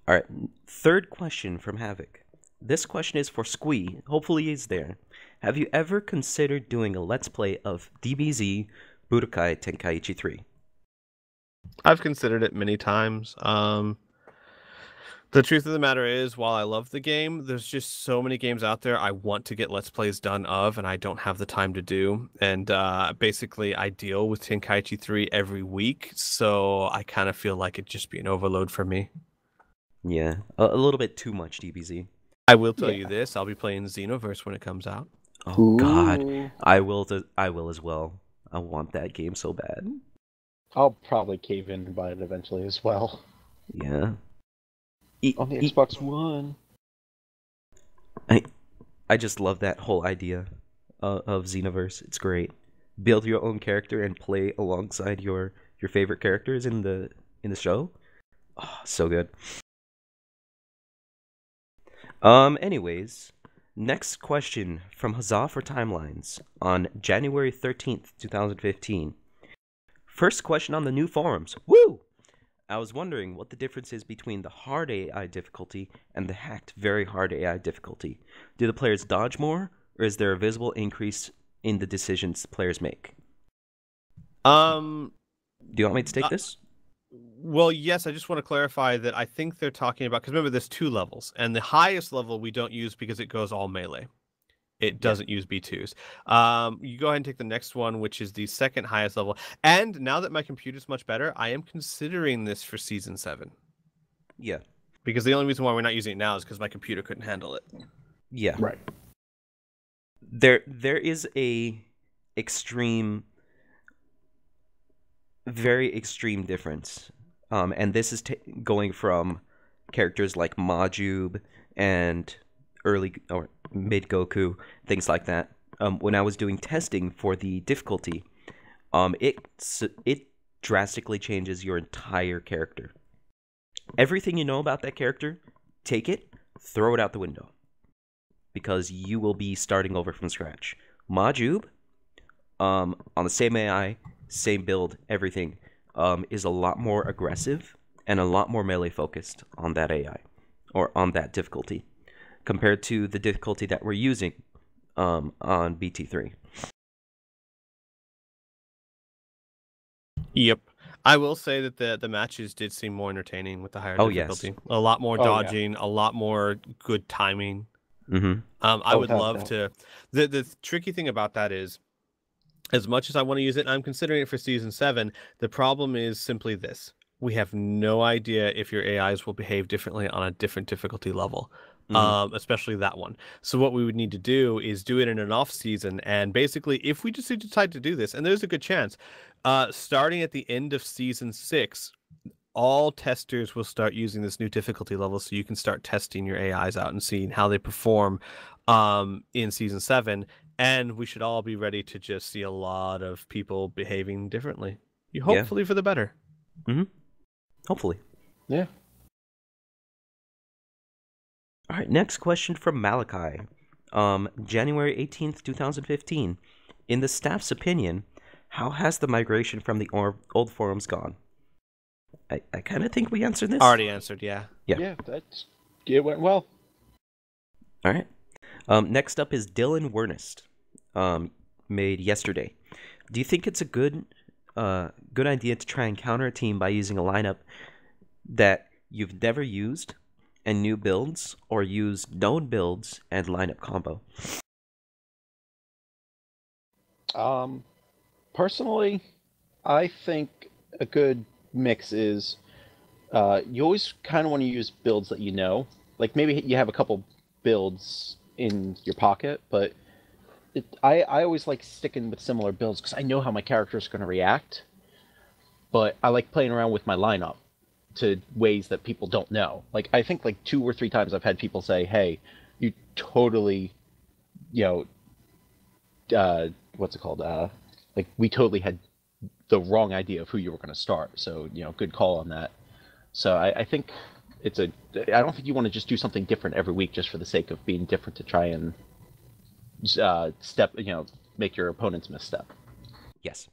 Speaker 1: All right. Third question from Havoc. This question is for Squee. Hopefully he's there. Have you ever considered doing a Let's Play of DBZ Budokai Tenkaichi 3?
Speaker 3: I've considered it many times. The truth of the matter is, while I love the game, there's just so many games out there I want to get Let's Plays done of, and I don't have the time to do. And basically, I deal with Tenkaichi 3 every week, so I kind of feel like it'd just be an overload for me.
Speaker 1: Yeah, a little bit too much DBZ.
Speaker 3: I will tell you this, I'll be playing Xenoverse when it comes out.
Speaker 1: Oh, God. I will as well. I want that game so bad.
Speaker 2: I'll probably cave in and buy it eventually as well.
Speaker 1: Yeah.
Speaker 2: On the Xbox One.
Speaker 1: I just love that whole idea of Xenoverse. It's great. Build your own character and play alongside your favorite characters in the show. Oh, so good. Anyways, next question from Huzzah for Timelines on January 13th, 2015. First question on the new forums. Woo! I was wondering what the difference is between the hard AI difficulty and the hacked very hard AI difficulty. Do the players dodge more, or is there a visible increase in the decisions players make? Do you want me to take this?
Speaker 3: Well, yes, I just want to clarify that I think they're talking about, because remember, there's two levels, and the highest level we don't use because it goes all melee. It doesn't use B2s. You go ahead and take the next one, which is the second highest level. And now that my computer's much better, I am considering this for Season 7.
Speaker 1: Yeah.
Speaker 3: Because the only reason why we're not using it now is because my computer couldn't handle it.
Speaker 1: Yeah.
Speaker 2: Right.
Speaker 1: There is a very extreme difference. And this is going from characters like Majub and early or mid Goku, things like that. When I was doing testing for the difficulty, it drastically changes your entire character. Everything you know about that character, take it, throw it out the window, because you will be starting over from scratch. Majub, on the same AI, same build, everything, is a lot more aggressive and a lot more melee focused on that AI or on that difficulty, compared to the difficulty that we're using on BT3.
Speaker 3: Yep. I will say that the matches did seem more entertaining with the higher difficulty. Yes. A lot more dodging, a lot more good timing.
Speaker 1: Mm-hmm.
Speaker 3: I would love to... The tricky thing about that is, as much as I want to use it, and I'm considering it for Season 7, the problem is simply this. We have no idea if your AIs will behave differently on a different difficulty level. Especially that one. So what we would need to do is do it in an off season, and basically, if we just decide to do this, and there's a good chance, starting at the end of Season 6, all testers will start using this new difficulty level, so you can start testing your AIs out and seeing how they perform in Season 7, and we should all be ready to just see a lot of people behaving differently. Hopefully for the better.
Speaker 1: Mm-hmm. Hopefully.
Speaker 2: Yeah.
Speaker 1: All right, next question from Malachi. January 18th, 2015. In the staff's opinion, how has the migration from the old forums gone? I kind of think we answered this.
Speaker 3: Already answered, yeah.
Speaker 2: Yeah, it went well.
Speaker 1: All right. Next up is Dylan Wernest, made yesterday. Do you think it's a good idea to try and counter a team by using a lineup that you've never used and new builds, or use known builds and lineup combo?
Speaker 2: Personally, I think a good mix is you always kind of want to use builds that you know. Like maybe you have a couple builds in your pocket, but I always like sticking with similar builds because I know how my character is going to react. but I like playing around with my lineup to ways that people don't know. Like I think like 2 or 3 times I've had people say, "Hey, you totally, you know, what's it called? Like we totally had the wrong idea of who you were going to start. So good call on that." So I think it's a. I don't think you want to just do something different every week just for the sake of being different to try and make your opponents misstep.
Speaker 1: Yes.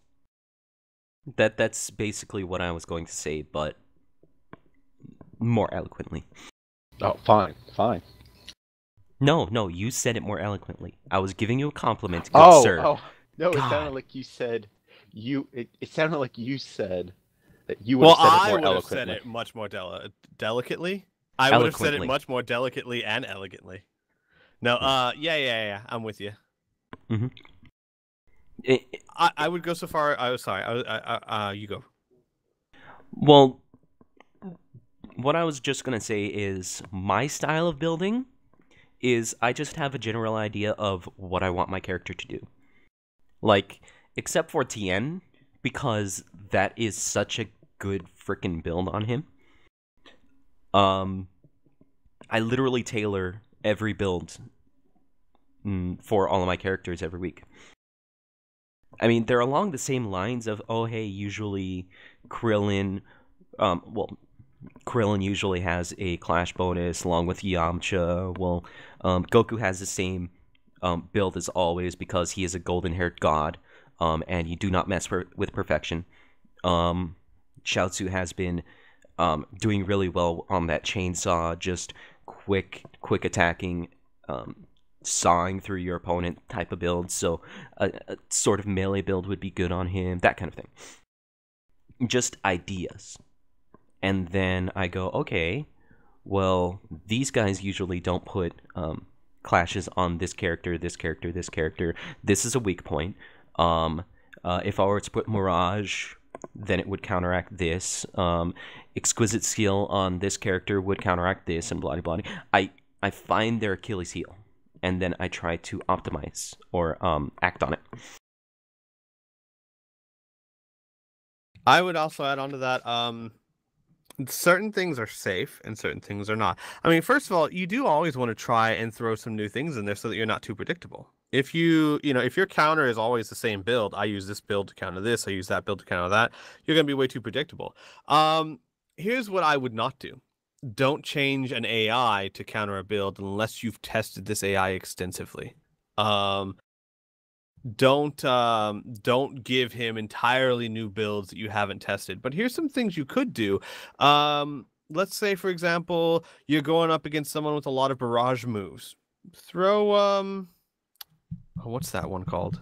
Speaker 1: That's basically what I was going to say, but more eloquently.
Speaker 2: Oh, fine, fine.
Speaker 1: No, you said it more eloquently. I was giving you a compliment, good sir.
Speaker 2: Oh, no,
Speaker 1: God.
Speaker 2: it sounded like you said it sounded like you said that you would have said it more
Speaker 3: I would have
Speaker 2: eloquently.
Speaker 3: said it much more delicately. I would have said it much more delicately and elegantly. No, yeah, I'm with you.
Speaker 1: Mm-hmm.
Speaker 3: I would go so far. I was sorry. You go.
Speaker 1: Well, what I was just gonna say is my style of building is I just have a general idea of what I want my character to do. Like, except for Tien, because that is such a good freaking build on him. I literally tailor every build for all of my characters every week. I mean, they're along the same lines of, oh, hey, usually Krillin, Krillin usually has a clash bonus along with Yamcha. Well, Goku has the same build as always because he is a golden-haired god, and you do not mess with perfection. Chaozu has been doing really well on that chainsaw, just quick attacking, sawing through your opponent type of build. So a sort of melee build would be good on him, that kind of thing. Just ideas. And then I go, okay, well, these guys usually don't put clashes on this character, this character, this character. This is a weak point. If I were to put Mirage, then it would counteract this. Exquisite skill on this character would counteract this, and blah blah. I find their Achilles heel, and then I try to optimize or act on it.
Speaker 3: I would also add on to that. Certain things are safe and certain things are not. I mean, first of all, you do always want to try and throw some new things in there so that you're not too predictable. If if your counter is always the same build, I use this build to counter this, I use that build to counter that, you're going to be way too predictable. Here's what I would not do. Don't change an AI to counter a build unless you've tested this AI extensively. Don't give him entirely new builds that you haven't tested. But here's some things you could do. Let's say, for example, you're going up against someone with a lot of barrage moves. Throw what's that one called?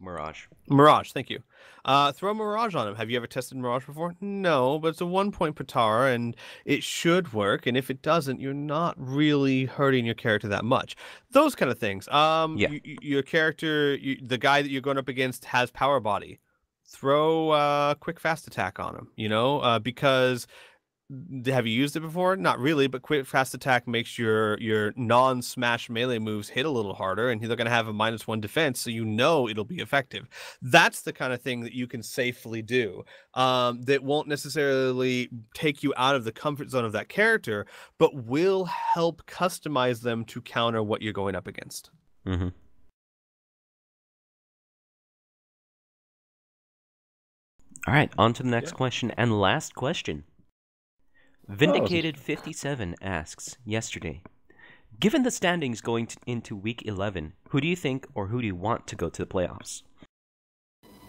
Speaker 1: Mirage.
Speaker 3: Mirage, thank you. Throw Mirage on him. Have you ever tested Mirage before? No, but it's a 1-point Patara, and it should work. And if it doesn't, you're not really hurting your character that much. Those kind of things. Your character, the guy that you're going up against has power body. Throw quick fast attack on him. Because have you used it before? Not really, but quick fast attack makes your non-smash melee moves hit a little harder, and they're going to have a -1 defense, so it'll be effective. That's the kind of thing that you can safely do. That won't necessarily take you out of the comfort zone of that character, but will help customize them to counter what you're going up against.
Speaker 1: Mm-hmm. All right, on to the next question and last question. Vindicated57 asks, yesterday, given the standings going into Week 11, who do you think or who do you want to go to the playoffs?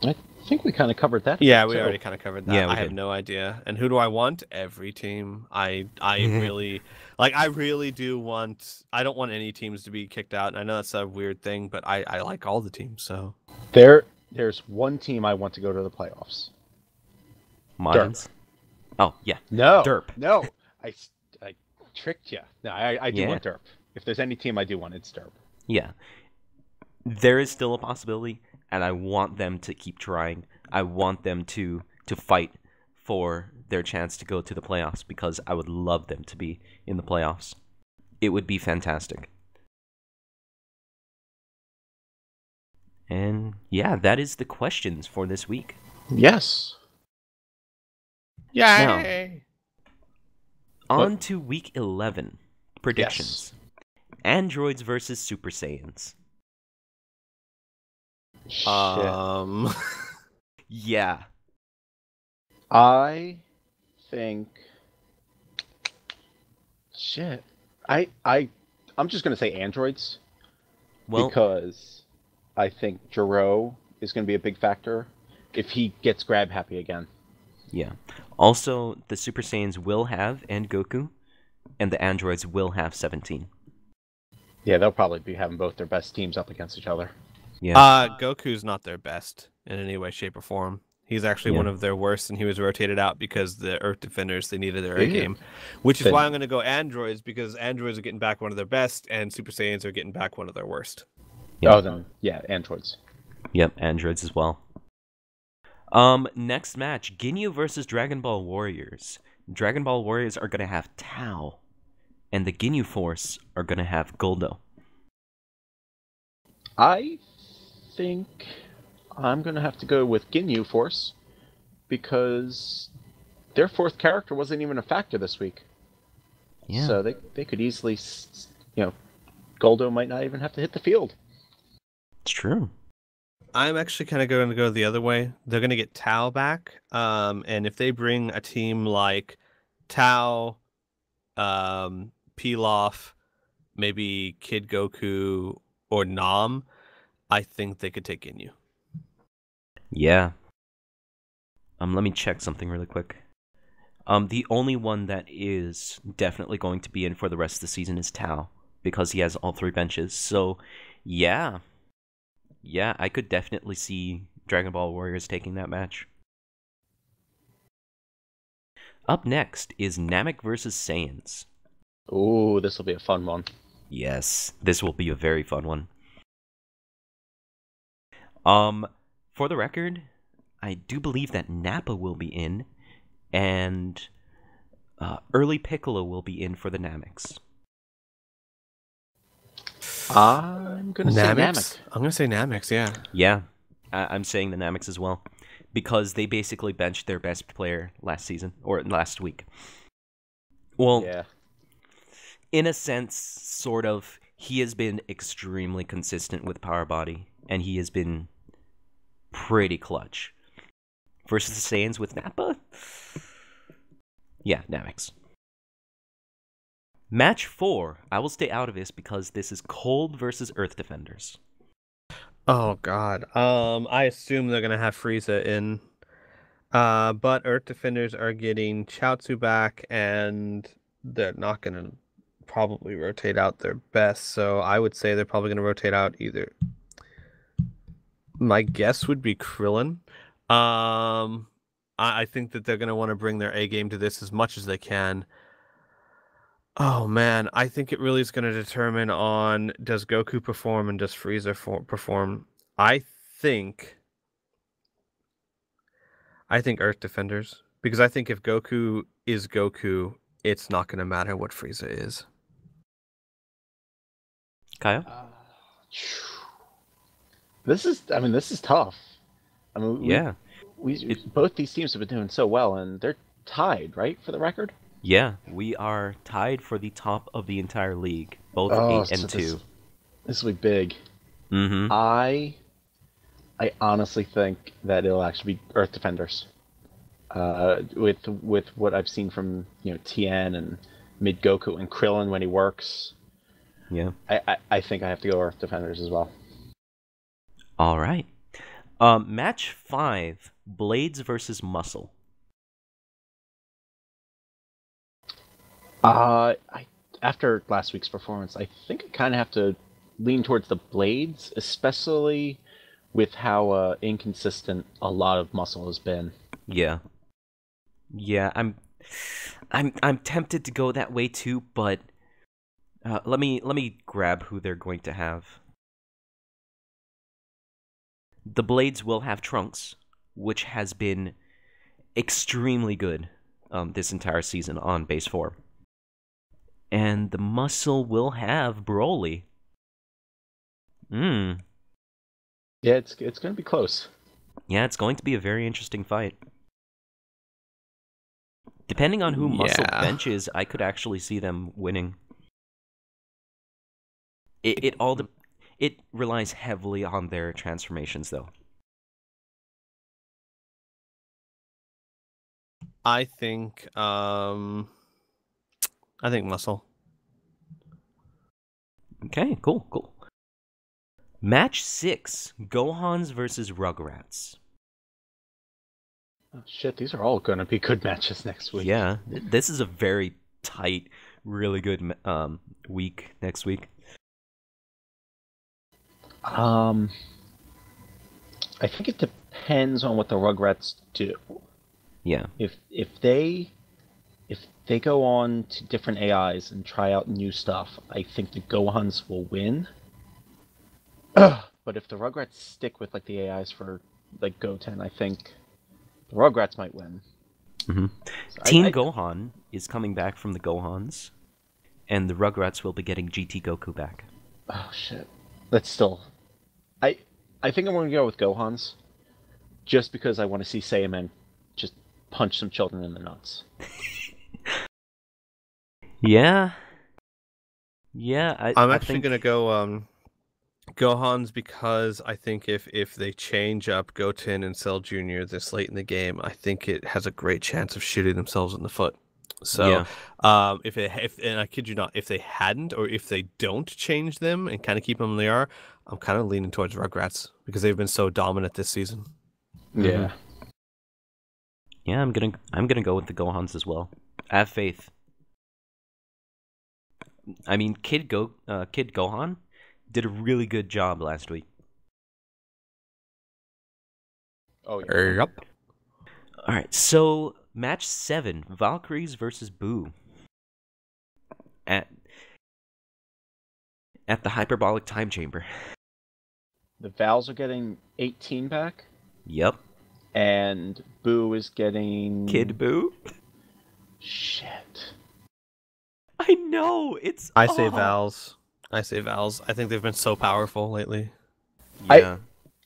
Speaker 2: I think we kind of covered that.
Speaker 3: Yeah, we already kind of covered that.
Speaker 1: Yeah,
Speaker 3: I have no idea. And who do I want? Every team. I really I really do want. I don't want any teams to be kicked out. And I know that's a weird thing, but I like all the teams. So
Speaker 2: there's one team I want to go to the playoffs.
Speaker 1: Mines. Oh, yeah.
Speaker 2: No.
Speaker 1: Derp.
Speaker 2: No. I tricked you. No, I do
Speaker 1: Yeah.
Speaker 2: want Derp. If there's any team I do want, it's Derp.
Speaker 1: Yeah. There is still a possibility, and I want them to keep trying. I want them to fight for their chance to go to the playoffs because I would love them to be in the playoffs. It would be fantastic. And yeah, that is the questions for this week.
Speaker 2: Yes.
Speaker 3: Yay!
Speaker 1: On to week 11.
Speaker 2: Yes.
Speaker 1: Predictions. Androids versus Super Saiyans.
Speaker 2: Shit.
Speaker 1: Yeah.
Speaker 2: I think. Shit. I'm just gonna say androids
Speaker 1: Well,
Speaker 2: because I think Jiro is gonna be a big factor if he gets grab happy again.
Speaker 1: yeah. Also, the Super Saiyans will have and Goku, and the androids will have 17.
Speaker 2: Yeah, they'll probably be having both their best teams up against each other.
Speaker 1: Yeah.
Speaker 3: Goku's not their best in any way, shape, or form. He's actually
Speaker 1: Yeah.
Speaker 3: one of their worst, and he was rotated out because the Earth Defenders, they needed their A
Speaker 2: Ew.
Speaker 3: game. Which is
Speaker 2: Then-
Speaker 3: why I'm going to go androids, because androids are getting back one of their best, and Super Saiyans are getting back one of their worst.
Speaker 1: Yeah.
Speaker 2: Oh, then yeah, androids.
Speaker 1: Yep, androids as well. Next match, Ginyu versus Dragon Ball Warriors. Dragon Ball Warriors are gonna have Tao, and the Ginyu Force are gonna have Goldo.
Speaker 2: I think I'm gonna have to go with Ginyu Force because their fourth character wasn't even a factor this week.
Speaker 1: Yeah.
Speaker 2: So they could easily, Goldo might not even have to hit the field.
Speaker 1: It's true.
Speaker 3: I'm actually kind of going to go the other way. They're going to get Tao back, and if they bring a team like Tao, Pilaf, maybe Kid Goku, or Nam, I think they could take Ginyu.
Speaker 1: Yeah. Let me check something really quick. The only one that is definitely going to be in for the rest of the season is Tao, because he has all three benches. So, yeah. Yeah, I could definitely see Dragon Ball Warriors taking that match. Up next is Namek versus Saiyans.
Speaker 2: Ooh, this will be a fun one.
Speaker 1: Yes, this will be a very fun one. For the record, I do believe that Nappa will be in, and early Piccolo will be in for the Nameks.
Speaker 2: I'm gonna say Namek.
Speaker 3: I'm going to say Nameks, yeah.
Speaker 1: Yeah, I'm saying the Nameks as well, because they basically benched their best player last season, or last week. Well,
Speaker 2: Yeah.
Speaker 1: in a sense, sort of, he has been extremely consistent with Power Body, and he has been pretty clutch. Versus the Saiyans with Nappa? Yeah, Nameks. Match 4. I will stay out of this because this is Cold versus Earth Defenders.
Speaker 3: Oh, God. I assume they're going to have Frieza in. But Earth Defenders are getting Chaozu back, and they're not going to probably rotate out their best. So I would say they're probably going to rotate out either. My guess would be Krillin. I think that they're going to want to bring their A game to this as much as they can. Oh man, I think it really is going to determine on does Goku perform and does Frieza perform. I think Earth Defenders, because I think if Goku is Goku, it's not going to matter what Frieza is.
Speaker 1: Kyle?
Speaker 2: This is tough. I mean,
Speaker 1: Yeah.
Speaker 2: Both these teams have been doing so well, and they're tied, right, for the record?
Speaker 1: Yeah, we are tied for the top of the entire league, both 8 and 2.
Speaker 2: This will be big.
Speaker 1: Mm-hmm.
Speaker 2: I honestly think that it'll actually be Earth Defenders. With what I've seen from Tien and Mid Goku and Krillin when he works,
Speaker 1: Yeah.
Speaker 2: I think I have to go Earth Defenders as well.
Speaker 1: All right. Match 5, Blades versus Muscle.
Speaker 2: After last week's performance, I think I kind of have to lean towards the Blades, especially with how inconsistent a lot of Muscle has been.
Speaker 1: Yeah. Yeah, I'm tempted to go that way too, but let me grab who they're going to have. The Blades will have Trunks, which has been extremely good this entire season on base 4. And the Muscle will have Broly.
Speaker 2: Yeah, it's going to be close.
Speaker 1: Yeah, it's going to be a very interesting fight. Depending on who Muscle
Speaker 3: Yeah.
Speaker 1: benches, I could actually see them winning. It relies heavily on their transformations, though.
Speaker 3: I think Muscle.
Speaker 1: Okay, cool. Match 6, Gohans versus Rugrats.
Speaker 2: Oh, shit, these are all going to be good matches next week.
Speaker 1: Yeah, this is a very tight, really good week next week.
Speaker 2: I think it depends on what the Rugrats do.
Speaker 1: Yeah.
Speaker 2: If they go on to different AIs and try out new stuff, I think the Gohans will win. But if the Rugrats stick with like the AIs for like Goten, I think the Rugrats might win.
Speaker 1: Mm-hmm.
Speaker 2: So
Speaker 1: Teen Gohan is coming back from the Gohans, and the Rugrats will be getting GT Goku back.
Speaker 2: Oh shit. That's still. I think I'm going to go with Gohans, just because I want to see Saiyaman just punch some children in the nuts.
Speaker 1: Yeah.
Speaker 3: I'm actually going to go Gohan's, because I think if they change up Goten and Cell Jr. this late in the game, I think it has a great chance of shooting themselves in the foot. So, if and I kid you not, if they hadn't, or if they don't change them and kind of keep them where they are, I'm kind of leaning towards Rugrats because they've been so dominant this season.
Speaker 2: Yeah.
Speaker 1: Yeah, I'm gonna go with the Gohans as well. I have faith. I mean, Kid Gohan did a really good job last week.
Speaker 2: Oh yeah.
Speaker 3: Yep.
Speaker 1: All right, so match 7, Valkyries versus Boo. At the hyperbolic time chamber.
Speaker 2: The Vals are getting 18 back,
Speaker 1: Yep.
Speaker 2: and Boo is getting
Speaker 1: Kid Boo.
Speaker 2: Shit.
Speaker 1: I know it's.
Speaker 3: I say Vals. I think they've been so powerful lately.
Speaker 1: Yeah.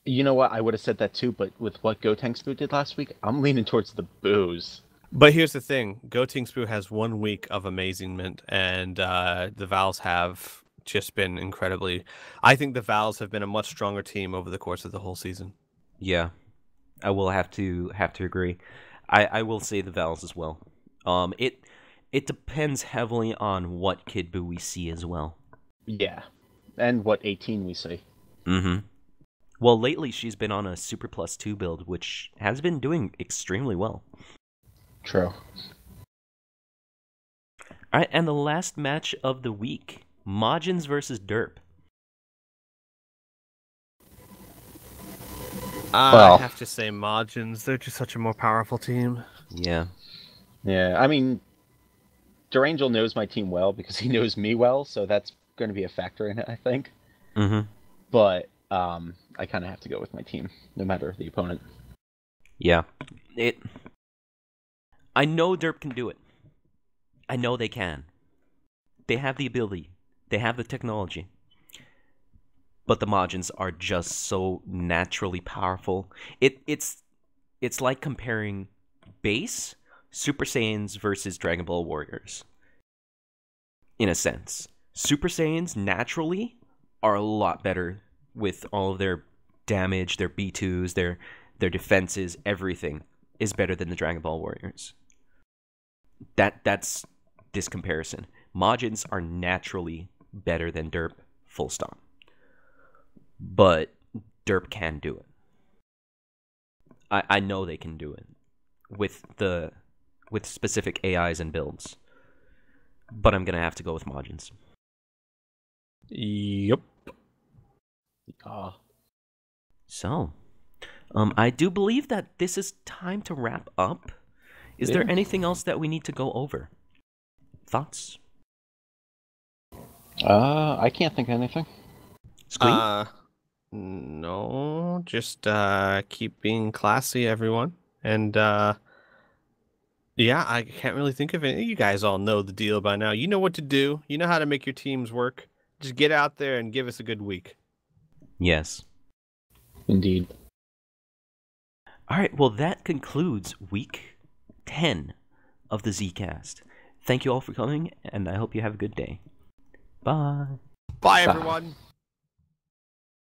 Speaker 2: You know what? I would have said that too, but with what Gotenks Boo did last week, I'm leaning towards the Boos.
Speaker 3: But here's the thing: Gotenks Boo has 1 week of amazingment, and the Vals have just been incredibly. I think the Vals have been a much stronger team over the course of the whole season.
Speaker 1: Yeah, I will have to agree. I will say the Vals as well. It depends heavily on what Kid Boo we see as well.
Speaker 2: Yeah, and what 18 we see.
Speaker 1: Mm-hmm. Well, lately she's been on a Super Plus 2 build, which has been doing extremely well.
Speaker 2: True.
Speaker 1: All right, and the last match of the week, Majins versus Derp.
Speaker 3: I have to say Majins. They're just such a more powerful team.
Speaker 1: Yeah.
Speaker 2: Yeah, I mean, Durangel knows my team well because he knows me well, so that's going to be a factor in it, I think.
Speaker 1: Mm-hmm.
Speaker 2: But I kind of have to go with my team, no matter the opponent.
Speaker 1: Yeah. I know Derp can do it. I know they can. They have the ability. They have the technology. But the Majins are just so naturally powerful. It's like comparing base Super Saiyans versus Dragon Ball Warriors. In a sense. Super Saiyans naturally are a lot better with all of their damage, their B2s, their defenses, everything is better than the Dragon Ball Warriors. That's this comparison. Majins are naturally better than Derp, full stop. But Derp can do it. I know they can do it with specific AIs and builds. But I'm gonna have to go with Majins.
Speaker 3: Yep.
Speaker 1: So, I do believe that this is time to wrap up. Is there anything else that we need to go over? Thoughts?
Speaker 2: I can't think of anything.
Speaker 1: Squeak?
Speaker 3: No, just keep being classy, everyone. And yeah, I can't really think of it. You guys all know the deal by now. You know what to do. You know how to make your teams work. Just get out there and give us a good week.
Speaker 1: Yes.
Speaker 2: Indeed.
Speaker 1: All right, well, that concludes week 10 of the Zcast. Thank you all for coming, and I hope you have a good day. Bye.
Speaker 3: Bye, everyone.